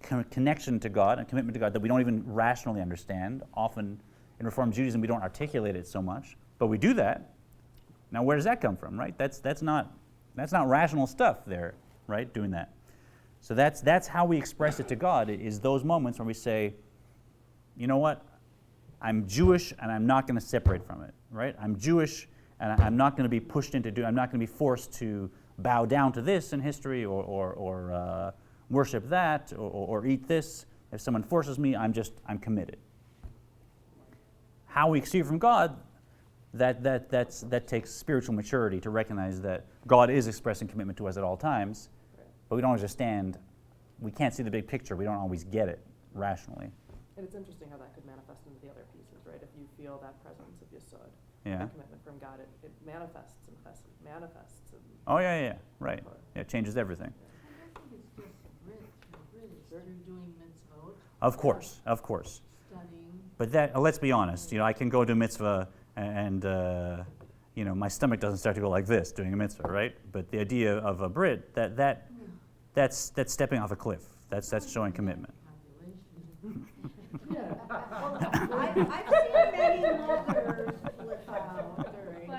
connection to God and commitment to God that we don't even rationally understand. Often in Reformed Judaism, we don't articulate it so much, but we do that. Now, where does that come from, right? That's not rational stuff there, right? Doing that. So that's how we express it to God. Is those moments when we say, you know what? I'm Jewish and I'm not going to separate from it, right? I'm Jewish and I'm not going to be pushed into I'm not going to be forced to bow down to this in history or worship that or eat this. If someone forces me, I'm committed. How we see from God, that takes spiritual maturity to recognize that God is expressing commitment to us at all times, but we don't understand. We can't see the big picture. We don't always get it rationally. And it's interesting how that could manifest into the other pieces, right? If you feel that presence of Yesod, Yeah. that commitment from God, it manifests in chesed, manifests in... Oh, yeah, right. Yeah, it changes everything. I don't think it's just Brit. It's through doing mitzvot, Of course. studying. But let's be honest. I can go to a mitzvah and my stomach doesn't start to go like this doing a mitzvah, right? But the idea of a Brit, that's stepping off a cliff. That's showing commitment. I've seen many mothers flip out during,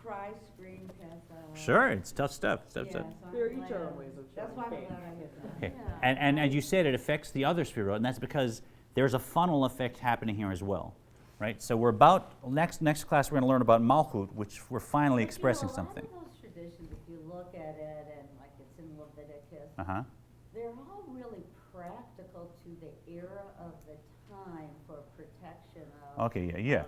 cry, scream, pass out. Sure, it's tough stuff. Yeah, Tough stuff. so I'm There are each glad- our own ways of That's why showing I'm faith. glad I hit that. Okay. Yeah. And as you said, it affects the other sefirot, and that's because there's a funnel effect happening here as well, right? So we're next class we're going to learn about Malchut, which we're finally expressing something. A lot of those traditions, if you look at it, and like it's in Leviticus, Uh-huh. they're all really practical to the era of the time for protection of Okay, yeah. of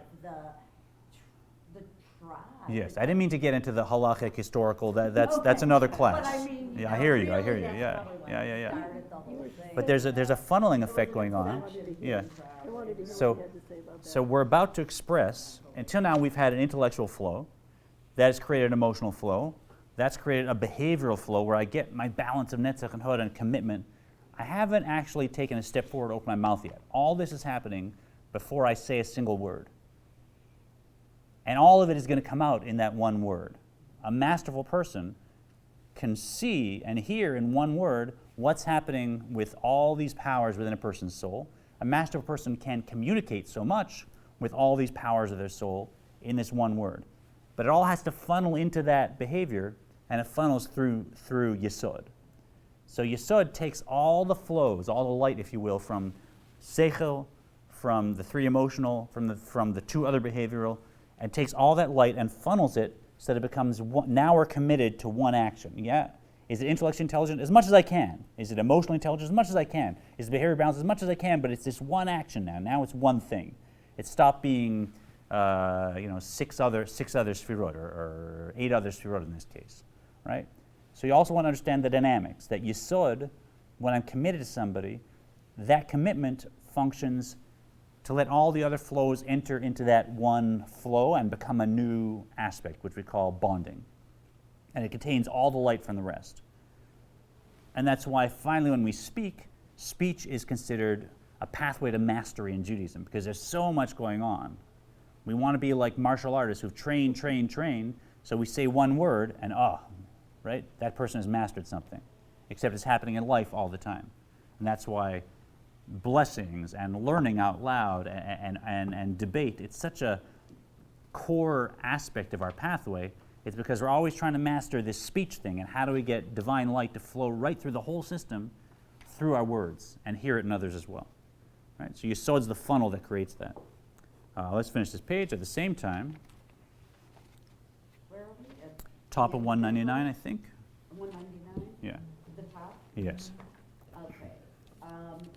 the tribe. Yes, I didn't mean to get into the halachic historical. That's another class. But I mean, Yeah, I hear you. really, Yeah, that's probably when it yeah. started the whole thing. But there's a funneling effect going on. Yeah. So we're about to express. Until now, we've had an intellectual flow. That has created an emotional flow. That's created a behavioral flow where I get my balance of netzach and hod and commitment. I haven't actually taken a step forward to open my mouth yet. All this is happening before I say a single word. And all of it is going to come out in that one word. A masterful person can see and hear in one word what's happening with all these powers within a person's soul. A masterful person can communicate so much with all these powers of their soul in this one word. But it all has to funnel into that behavior, and it funnels through Yesod. So Yesod takes all the flows, all the light, if you will, from Seichel, from the three emotional, from the two other behavioral, and takes all that light and funnels it so that it becomes one. Now we're committed to one action. Yeah? Is it intellectually intelligent? As much as I can. Is it emotionally intelligent? As much as I can. Is it behavior balanced? As much as I can, but it's this one action now. Now it's one thing. It stopped being six other sefirot or 8 other sefirot in this case, right? So you also want to understand the dynamics, that Yesod, when I'm committed to somebody, that commitment functions to let all the other flows enter into that one flow and become a new aspect, which we call bonding. And it contains all the light from the rest. And that's why finally when we speak, speech is considered a pathway to mastery in Judaism, because there's so much going on. We want to be like martial artists who've trained, so we say one word and right? That person has mastered something, except it's happening in life all the time. And that's why blessings and learning out loud and debate, it's such a core aspect of our pathway. It's because we're always trying to master this speech thing, and how do we get divine light to flow right through the whole system through our words and hear it in others as well. Right? So Yesod's the funnel that creates that. Let's finish this page at the same time. Where are we? At Top of 199, I think. 199? Yeah. At the top? Yes. Okay.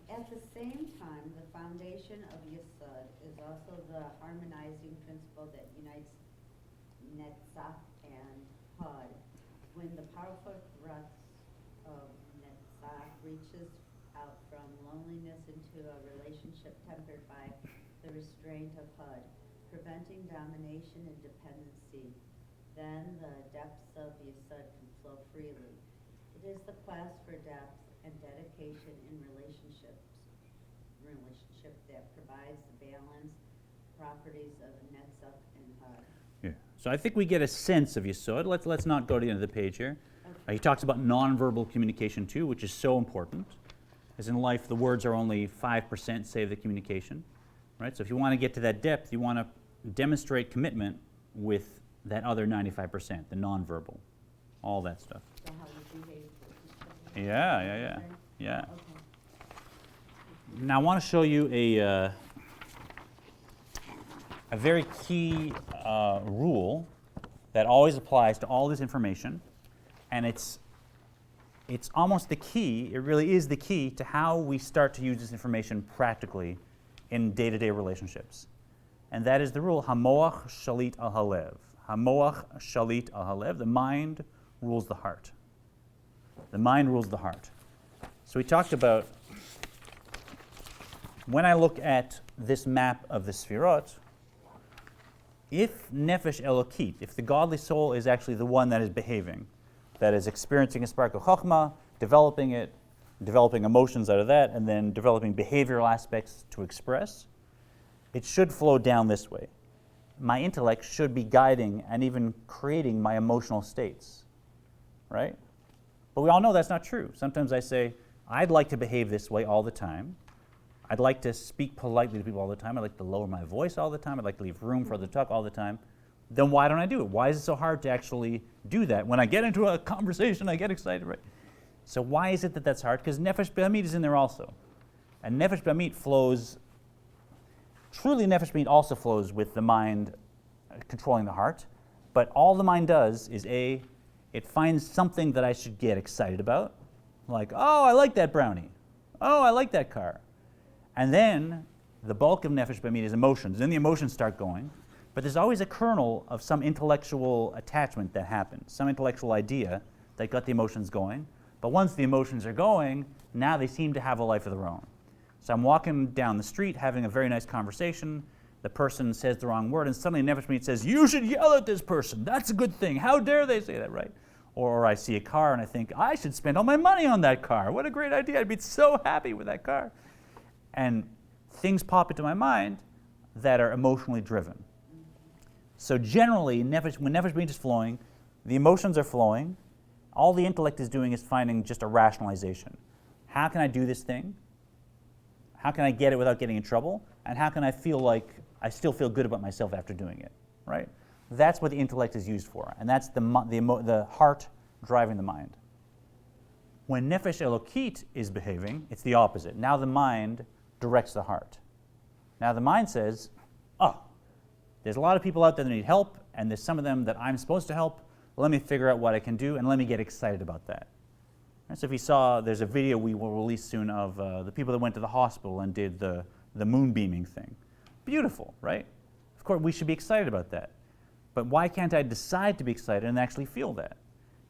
At the same time, the foundation of Yesod is also the harmonizing principle that unites Netzach and Hod. When the powerful thrust of Netzach reaches out from loneliness into a relationship tempered by the restraint of Hod, preventing domination and dependency, then the depths of Yesod can flow freely. It is the quest for depth and dedication in relationship that provides the balanced properties of Netzach and Hod. Yeah. So I think we get a sense of Yesod. Let's not go to the end of the page here. He talks about nonverbal communication too, which is so important. As in life, the words are only 5% save the communication. Right? So if you want to get to that depth, you want to demonstrate commitment with that other 95%, the nonverbal, all that stuff. So how we behave with each other. Yeah. Okay. Now I want to show you a very key rule that always applies to all this information, and it's almost the key, it really is the key to how we start to use this information practically in day-to-day relationships. And that is the rule, hamoach shalit al halev. Hamoach shalit al halev. The mind rules the heart. The mind rules the heart. So we talked about, when I look at this map of the sefirot, if nefesh elokit, if the godly soul is actually the one that is behaving, that is experiencing a spark of chokhmah, developing it, developing emotions out of that, and then developing behavioral aspects to express, it should flow down this way. My intellect should be guiding and even creating my emotional states, right? But we all know that's not true. Sometimes I say, I'd like to behave this way all the time. I'd like to speak politely to people all the time. I'd like to lower my voice all the time. I'd like to leave room for the talk all the time. Then why don't I do it? Why is it so hard to actually do that? When I get into a conversation, I get excited, right? So why is it that that's hard? Because nefesh b'hamid is in there also. And nefesh b'hamid flows, truly nefesh b'hamid also flows with the mind controlling the heart. But all the mind does is it finds something that I should get excited about. Like, oh, I like that brownie. Oh, I like that car. And then the bulk of nefesh b'hamid is emotions. Then the emotions start going. But there's always a kernel of some intellectual attachment that happens, some intellectual idea that got the emotions going. But once the emotions are going, now they seem to have a life of their own. So I'm walking down the street having a very nice conversation. The person says the wrong word, and suddenly nefesh b'hamid says, you should yell at this person. That's a good thing. How dare they say that, right? Or I see a car and I think, I should spend all my money on that car. What a great idea. I'd be so happy with that car. And things pop into my mind that are emotionally driven. So generally, when nefesh b'hamid is flowing, the emotions are flowing. All the intellect is doing is finding just a rationalization. How can I do this thing? How can I get it without getting in trouble? And how can I feel like I still feel good about myself after doing it, right? That's what the intellect is used for, and that's the heart driving the mind. When nefesh elokit is behaving, it's the opposite. Now the mind directs the heart. Now the mind says, oh, there's a lot of people out there that need help, and there's some of them that I'm supposed to help. Let me figure out what I can do, and let me get excited about that. Right, so if you saw, there's a video we will release soon of the people that went to the hospital and did the moonbeaming thing. Beautiful, right? Of course, we should be excited about that. But why can't I decide to be excited and actually feel that?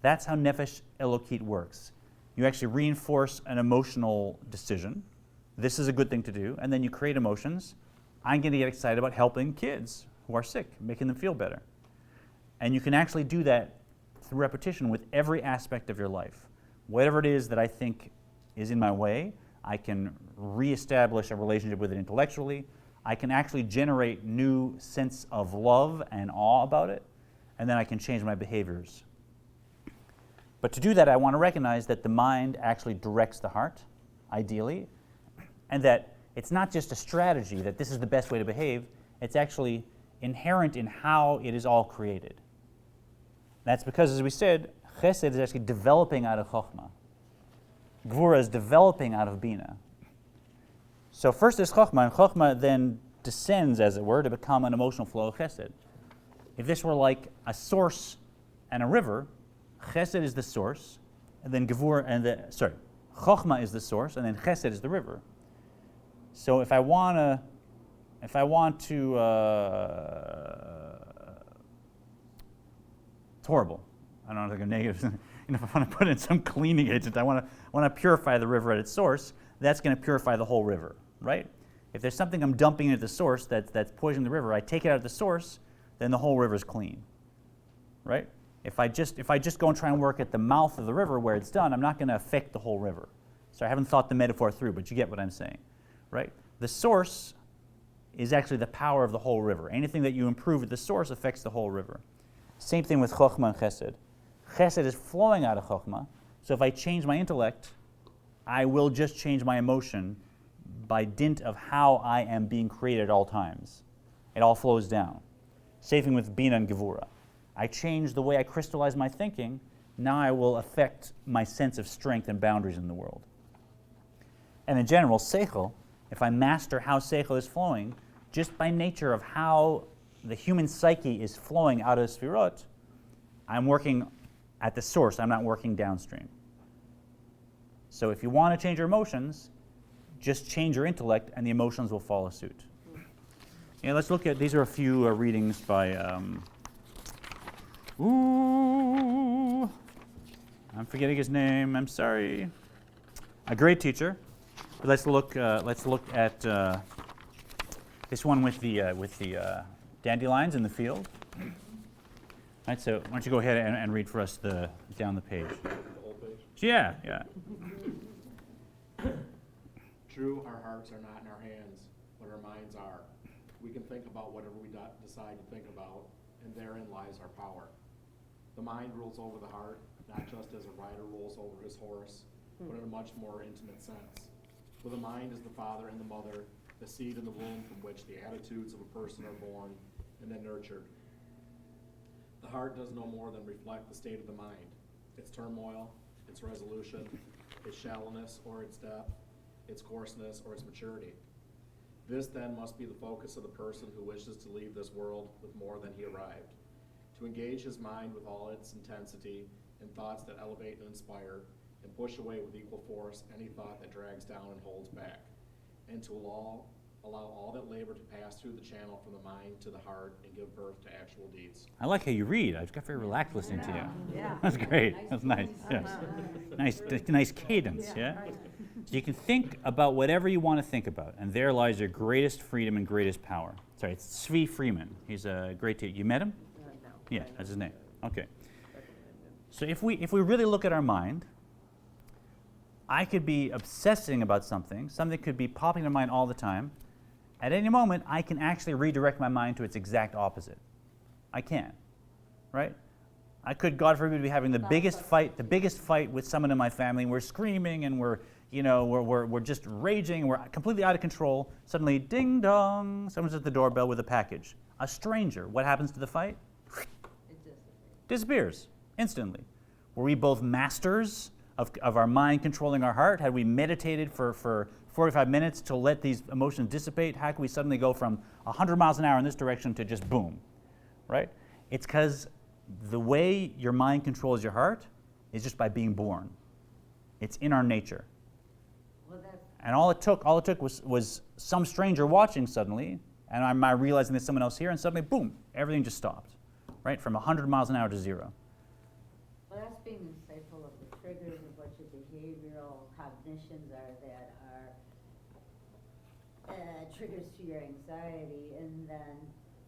That's how nefesh elokit works. You actually reinforce an emotional decision. This is a good thing to do. And then you create emotions. I'm going to get excited about helping kids who are sick, making them feel better. And you can actually do that through repetition with every aspect of your life. Whatever it is that I think is in my way, I can reestablish a relationship with it intellectually. I can actually generate new sense of love and awe about it, and then I can change my behaviors. But to do that, I want to recognize that the mind actually directs the heart, ideally, and that it's not just a strategy that this is the best way to behave, it's actually inherent in how it is all created. That's because, as we said, chesed is actually developing out of chokhmah. Gvura is developing out of bina. So first there's chokhmah, and chokhmah then descends, as it were, to become an emotional flow of chesed. If this were like a source and a river, chesed is the source, and then chokhmah is the source, and then chesed is the river. So if I want to, it's horrible. I don't know if I'm negative. If I want to put in some cleaning agent, I want to purify the river at its source. That's going to purify the whole river, right? If there's something I'm dumping into the source that's poisoning the river, I take it out of the source, then the whole river is clean, right? If I just go and try and work at the mouth of the river where it's done, I'm not going to affect the whole river. So I haven't thought the metaphor through, but you get what I'm saying, right? The source is actually the power of the whole river. Anything that you improve at the source affects the whole river. Same thing with chokhmah and chesed. Chesed is flowing out of chokhmah, so if I change my intellect, I will just change my emotion by dint of how I am being created at all times. It all flows down. Same thing with bina and gevura. I change the way I crystallize my thinking, now I will affect my sense of strength and boundaries in the world. And in general, seichel, if I master how seichel is flowing, just by nature of how the human psyche is flowing out of sefirot, I'm working at the source. I'm not working downstream. So if you want to change your emotions, just change your intellect, and the emotions will follow suit. Yeah, let's look at, these are a few readings by, I'm forgetting his name, I'm sorry. A great teacher. But let's look at this one with the dandelions in the field. All right, so why don't you go ahead and read for us down the page. The whole page? Yeah. True, our hearts are not in our hands, but our minds are. We can think about whatever we decide to think about, and therein lies our power. The mind rules over the heart, not just as a rider rules over his horse, but in a much more intimate sense. For the mind is the father and the mother, the seed in the womb from which the attitudes of a person are born and then nurtured. The heart does no more than reflect the state of the mind, its turmoil, its resolution, its shallowness or its depth, its coarseness or its maturity. This then must be the focus of the person who wishes to leave this world with more than he arrived, to engage his mind with all its intensity in thoughts that elevate and inspire, and push away with equal force any thought that drags down and holds back, and to allow all that labor to pass through the channel from the mind to the heart and give birth to actual deeds. I like how you read. I got very relaxed listening to you. Yeah. That's great. That's nice. Yes. Nice cadence. Yeah. So you can think about whatever you want to think about, and there lies your greatest freedom and greatest power. Sorry, it's Zvi Freeman. He's a great teacher. You met him? No. Yeah, that's his name. Okay. So if we really look at our mind, I could be obsessing about something. Something could be popping in my mind all the time. At any moment, I can actually redirect my mind to its exact opposite. I can, right? I could, God forbid, be having the biggest fight with someone in my family, and we're screaming and we're just raging, and we're completely out of control. Suddenly, ding dong, someone's at the doorbell with a package. A stranger. What happens to the fight? Disappears instantly. Were we both masters of our mind controlling our heart? Had we meditated for 45 minutes to let these emotions dissipate? How can we suddenly go from 100 miles an hour in this direction to just boom, right? It's because the way your mind controls your heart is just by being born. It's in our nature. And all it took was some stranger watching suddenly, and I'm realizing there's someone else here, and suddenly, boom, everything just stopped, right? From 100 miles an hour to 0. Well, that's being insightful of the triggers of what your behavioral cognitions are that are triggers to your anxiety, and then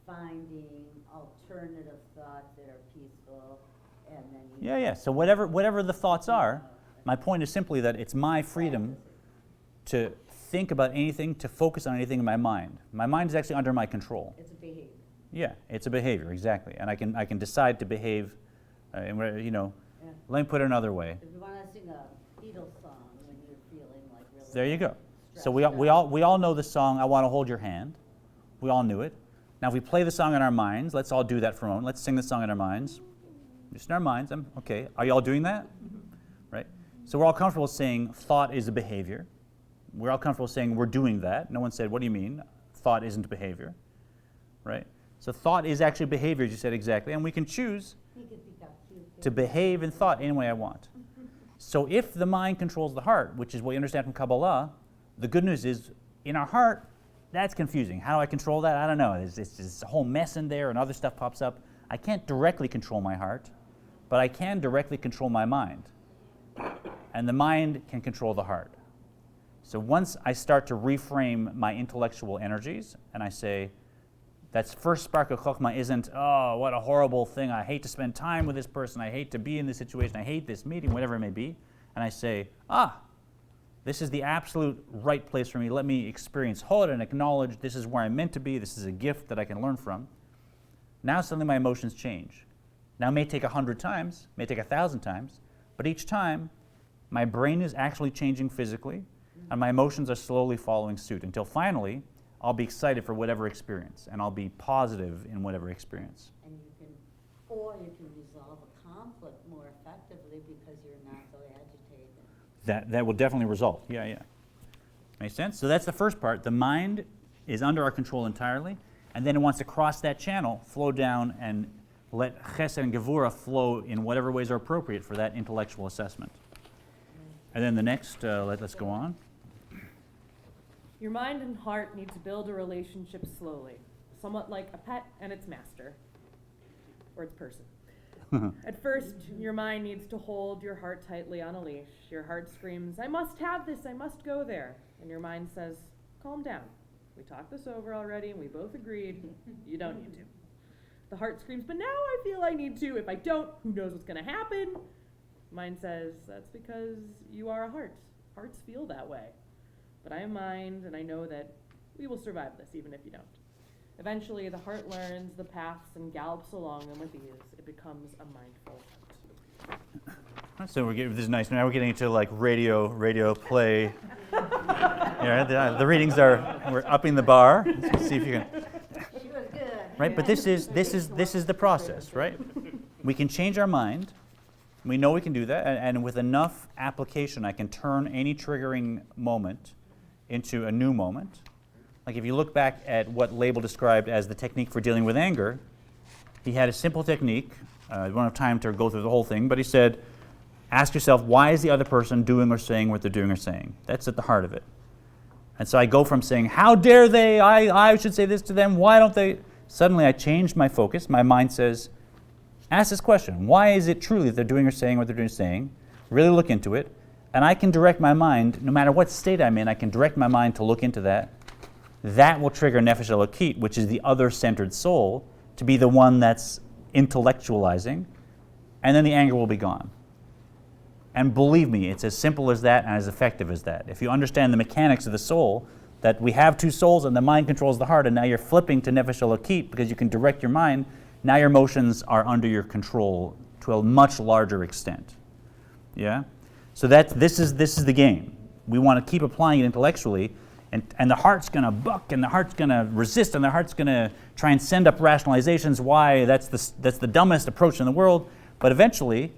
finding alternative thoughts that are peaceful, and then you... Yeah. So whatever the thoughts are, my point is simply that it's my freedom to think about anything, to focus on anything in my mind. My mind is actually under my control. It's a behavior. Yeah, it's a behavior, exactly. And I can decide to behave, let me put it another way. If you want to sing a Beatles song when you're feeling like really... There you go. So we all know the song, I Want to Hold Your Hand. We all knew it. Now if we play the song in our minds, let's all do that for a moment. Let's sing the song in our minds. Just in our minds. Okay. Are you all doing that? Right? So we're all comfortable saying thought is a behavior. We're all comfortable saying we're doing that. No one said, what do you mean? Thought isn't behavior. Right? So thought is actually behavior, as you said exactly. And we can choose to behave in thought any way I want. So if the mind controls the heart, which is what you understand from Kabbalah, the good news is in our heart, that's confusing. How do I control that? I don't know. There's a whole mess in there and other stuff pops up. I can't directly control my heart, but I can directly control my mind. And the mind can control the heart. So once I start to reframe my intellectual energies and I say, that first spark of chokhmah isn't, oh, what a horrible thing. I hate to spend time with this person. I hate to be in this situation. I hate this meeting, whatever it may be. And I say, this is the absolute right place for me. Let me experience Hod and acknowledge this is where I'm meant to be. This is a gift that I can learn from. Now suddenly my emotions change. Now it may take 100 times, may take 1,000 times, but each time my brain is actually changing physically and my emotions are slowly following suit until finally I'll be excited for whatever experience and I'll be positive in whatever experience. And you can resolve a conflict more effectively because you're not so agitated. That will definitely result. Yeah. Makes sense? So that's the first part. The mind is under our control entirely. and then it wants to cross that channel, flow down, and let chesed and gevura flow in whatever ways are appropriate for that intellectual assessment. And then the next, let's go on. Your mind and heart need to build a relationship slowly, somewhat like a pet and its master, or its person. At first, your mind needs to hold your heart tightly on a leash. Your heart screams, I must have this, I must go there. And your mind says, calm down. We talked this over already and we both agreed you don't need to. The heart screams, but now I feel I need to. If I don't, who knows what's going to happen? Mind says, that's because you are a heart. Hearts feel that way. But I am mind, and I know that we will survive this, even if you don't. Eventually, the heart learns the paths and gallops along them with ease. It becomes a mindful heart. So this is nice. Now we're getting into like radio play. Yeah, the readings we're upping the bar. Let's see if you can. She was good. Right, but this is the process, right? We can change our mind. We know we can do that, and with enough application, I can turn any triggering moment into a new moment. Like if you look back at what Label described as the technique for dealing with anger, he had a simple technique. We don't have time to go through the whole thing, but he said, ask yourself, why is the other person doing or saying what they're doing or saying? That's at the heart of it. And so I go from saying, how dare they? I should say this to them. Why don't they? Suddenly I change my focus. My mind says, ask this question. Why is it truly that they're doing or saying what they're doing or saying? Really look into it. And I can direct my mind, no matter what state I'm in, I can direct my mind to look into that. That will trigger Nefesh Elokit, which is the other-centered soul, to be the one that's intellectualizing. And then the anger will be gone. And believe me, it's as simple as that and as effective as that. If you understand the mechanics of the soul, that we have two souls and the mind controls the heart, and now you're flipping to Nefesh Elokit because you can direct your mind, now your emotions are under your control to a much larger extent. Yeah? So this is the game. We want to keep applying it intellectually, and the heart's going to buck, and the heart's going to resist, and the heart's going to try and send up rationalizations why that's the dumbest approach in the world. But eventually,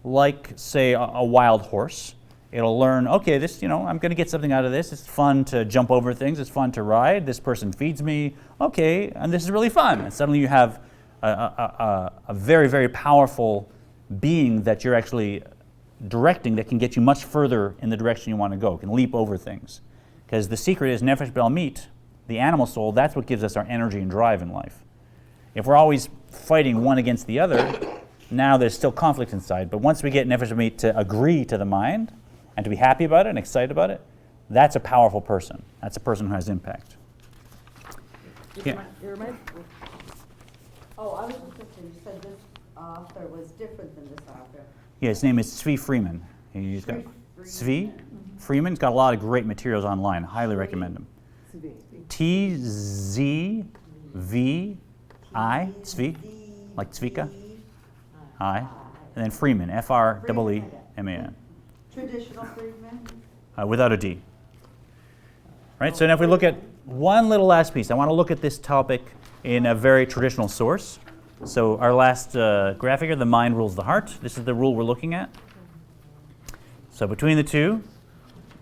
like, say, a wild horse, it'll learn, okay, this, I'm going to get something out of this. It's fun to jump over things. It's fun to ride. This person feeds me. Okay, and this is really fun. And suddenly you have a very, very powerful being that you're actually directing that can get you much further in the direction you want to go, can leap over things. Because the secret is Nefesh Be'almit, the animal soul, that's what gives us our energy and drive in life. If we're always fighting one against the other, now there's still conflict inside. But once we get Nefesh Be'almit to agree to the mind and to be happy about it and excited about it, that's a powerful person. That's a person who has impact. Yeah. Oh, I was just going to say, you said this author was different than this author. Yeah, his name is Tzvi Freeman. He's got Tzvi Freeman. He's got a lot of great materials online. Highly recommend him. Tzvi, Tzvi, like Tzvika, I, and then Freeman, Freeman. Traditional Freeman? Without a D. Right, so now if we look at one little last piece, I want to look at this topic in a very traditional source. So our last graphic here, the mind rules the heart. This is the rule we're looking at. So between the two,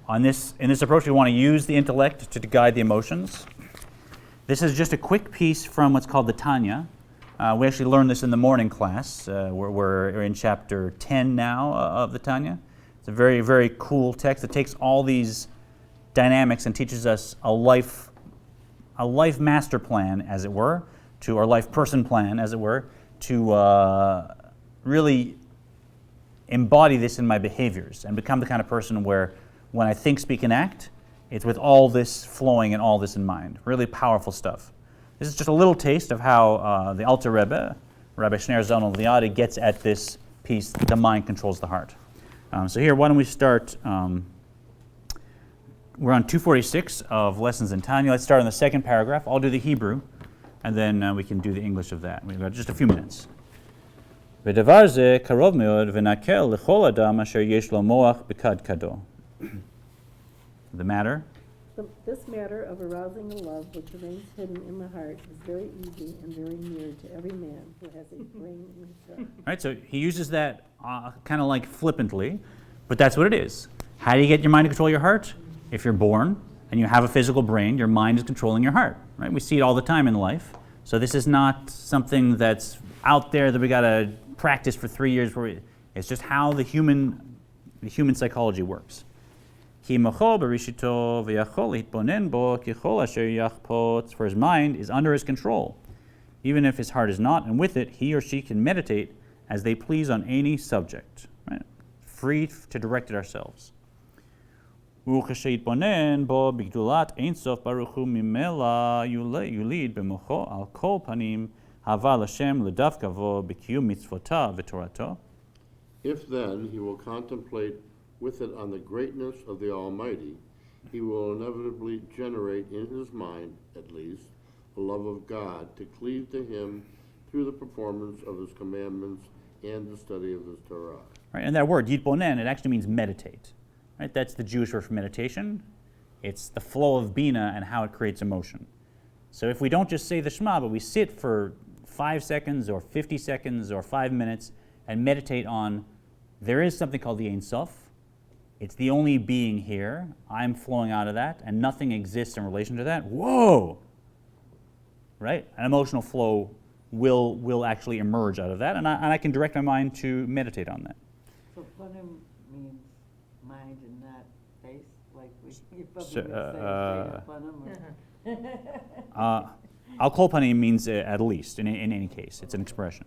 in this approach, we want to use the intellect to guide the emotions. This is just a quick piece from what's called the Tanya. We actually learned this in the morning class. We're in chapter 10 now of the Tanya. It's a very, very cool text that takes all these dynamics and teaches us a life master plan, as it were, or life person plan, as it were, to really embody this in my behaviors and become the kind of person where when I think, speak, and act, it's with all this flowing and all this in mind. Really powerful stuff. This is just a little taste of how the Alter Rebbe, Rabbi Shneir Zalman Liadi, gets at this piece, the mind controls the heart. So here, why don't we start, we're on 246 of Lessons in Tanya. Let's start in the second paragraph. I'll do the Hebrew, and then we can do the English of that. We've got just a few minutes. ודבר זה קרוב מאוד ונקל לכל אדם אשר יש לו מוח בקדקדו. The matter? This matter of arousing a love which remains hidden in the heart is very easy and very near to every man who has a brain in his heart. Right, so he uses that kind of like flippantly, but that's what it is. How do you get your mind to control your heart? If you're born and you have a physical brain, your mind is controlling your heart. Right? We see it all the time in life. So this is not something that's out there that we got to practice for 3 years. It's just how the human psychology works. For his mind is under his control, even if his heart is not, and with it he or she can meditate as they please on any subject, right? Free to direct it ourselves. וכשהתבונן בו בגדולת אינסוף ברוך הוא ממילא יוליד במוחו על כל פנים אהבה לשם לדווקא בו בקיום מצוותיו ותורתו. If then he will contemplate with it on the greatness of the Almighty, he will inevitably generate in his mind, at least, a love of God to cleave to him through the performance of his commandments and the study of his Torah. Right, and that word, yitbonen, it actually means meditate. Right? That's the Jewish word for meditation. It's the flow of Bina and how it creates emotion. So if we don't just say the Shema, but we sit for 5 seconds or 50 seconds or 5 minutes and meditate on, there is something called the Ein Sof. It's the only being here. I'm flowing out of that, and nothing exists in relation to that. Whoa! Right? An emotional flow will actually emerge out of that, and I can direct my mind to meditate on that. So panim means mind and not face, like you probably So, would say panim. Al kol panim means at least, in any case. It's an expression.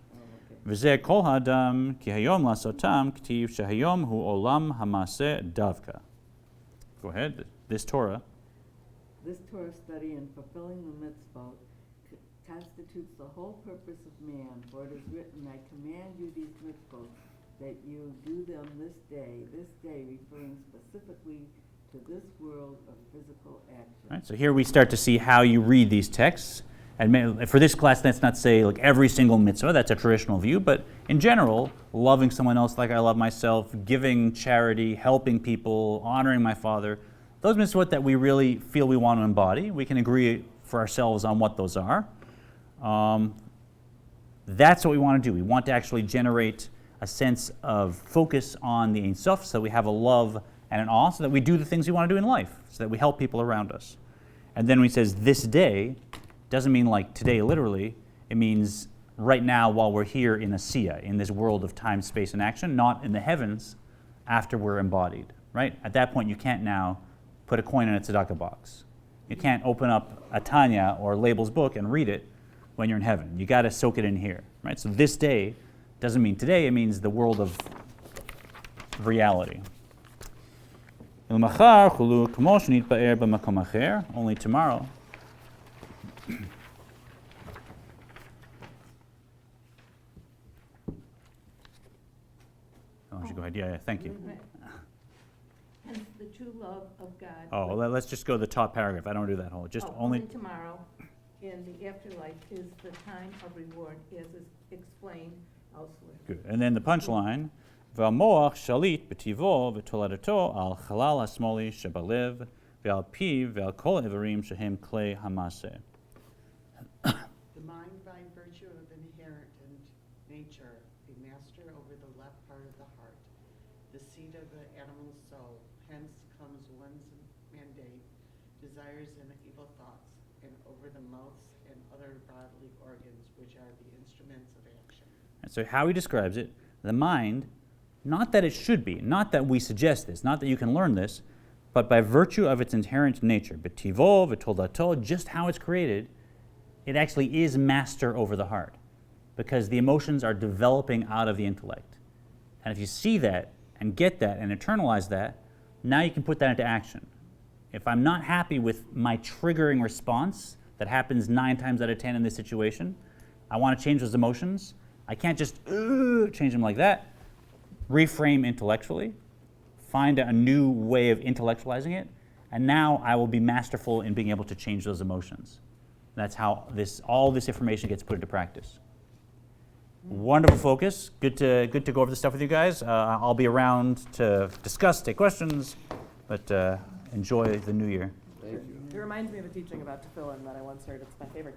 וזה כל האדם כי היום לעשותם כתיב שהיום הוא עולם המעשה דווקא. Go ahead. This Torah. This Torah study and fulfilling the mitzvot constitutes the whole purpose of man, for it is written, I command you these mitzvot, that you do them this day referring specifically to this world of physical action. Right, so here we start to see how you read these texts. And for this class, let's not say like every single mitzvah, that's a traditional view, but in general, loving someone else like I love myself, giving charity, helping people, honoring my father, those mitzvot that we really feel we want to embody, we can agree for ourselves on what those are. That's what we want to do. We want to actually generate a sense of focus on the Ein Sof, so we have a love and an awe, so that we do the things we want to do in life, so that we help people around us. And then when he says this day, doesn't mean like today literally, it means right now while we're here in Asiya, in this world of time, space, and action, not in the heavens after we're embodied, right? At that point you can't now put a coin in a tzedakah box. You can't open up a Tanya or Label's book and read it when you're in heaven. You got to soak it in here, right? So this day doesn't mean today, it means the world of reality. Only tomorrow. Oh, I should go ahead. Yeah, thank you. Hence the true love of God. Oh, let's just go to the top paragraph. I don't do that whole. Just only tomorrow in the afterlife is the time of reward, as is explained elsewhere. Good. And then the punchline, והמוח שליט בטבעו ותולדתו על חלל השמאלי שבלב ועל פיו ועל כל האיברים שהם כלי המעשה. The mind, by virtue of inherent nature, a master over the left part of the heart, the seat of the animal soul. Hence comes one's mandate, desires and evil thoughts, and over the mouth and other bodily organs, which are the instruments of action. And so how he describes it, the mind, not that it should be, not that we suggest this, not that you can learn this, but by virtue of its inherent nature, b'tivo, v'toldato, just how it's created, it actually is master over the heart, because the emotions are developing out of the intellect. And if you see that and get that and internalize that, now you can put that into action. If I'm not happy with my triggering response that happens 9 times out of 10 in this situation, I want to change those emotions. I can't just change them like that. Reframe intellectually, find a new way of intellectualizing it, and now I will be masterful in being able to change those emotions. That's how all this information gets put into practice. Wonderful focus. Good to go over this stuff with you guys. I'll be around to discuss, take questions, but enjoy the new year. Thank you. It reminds me of a teaching about tefillin that I once heard. It's my favorite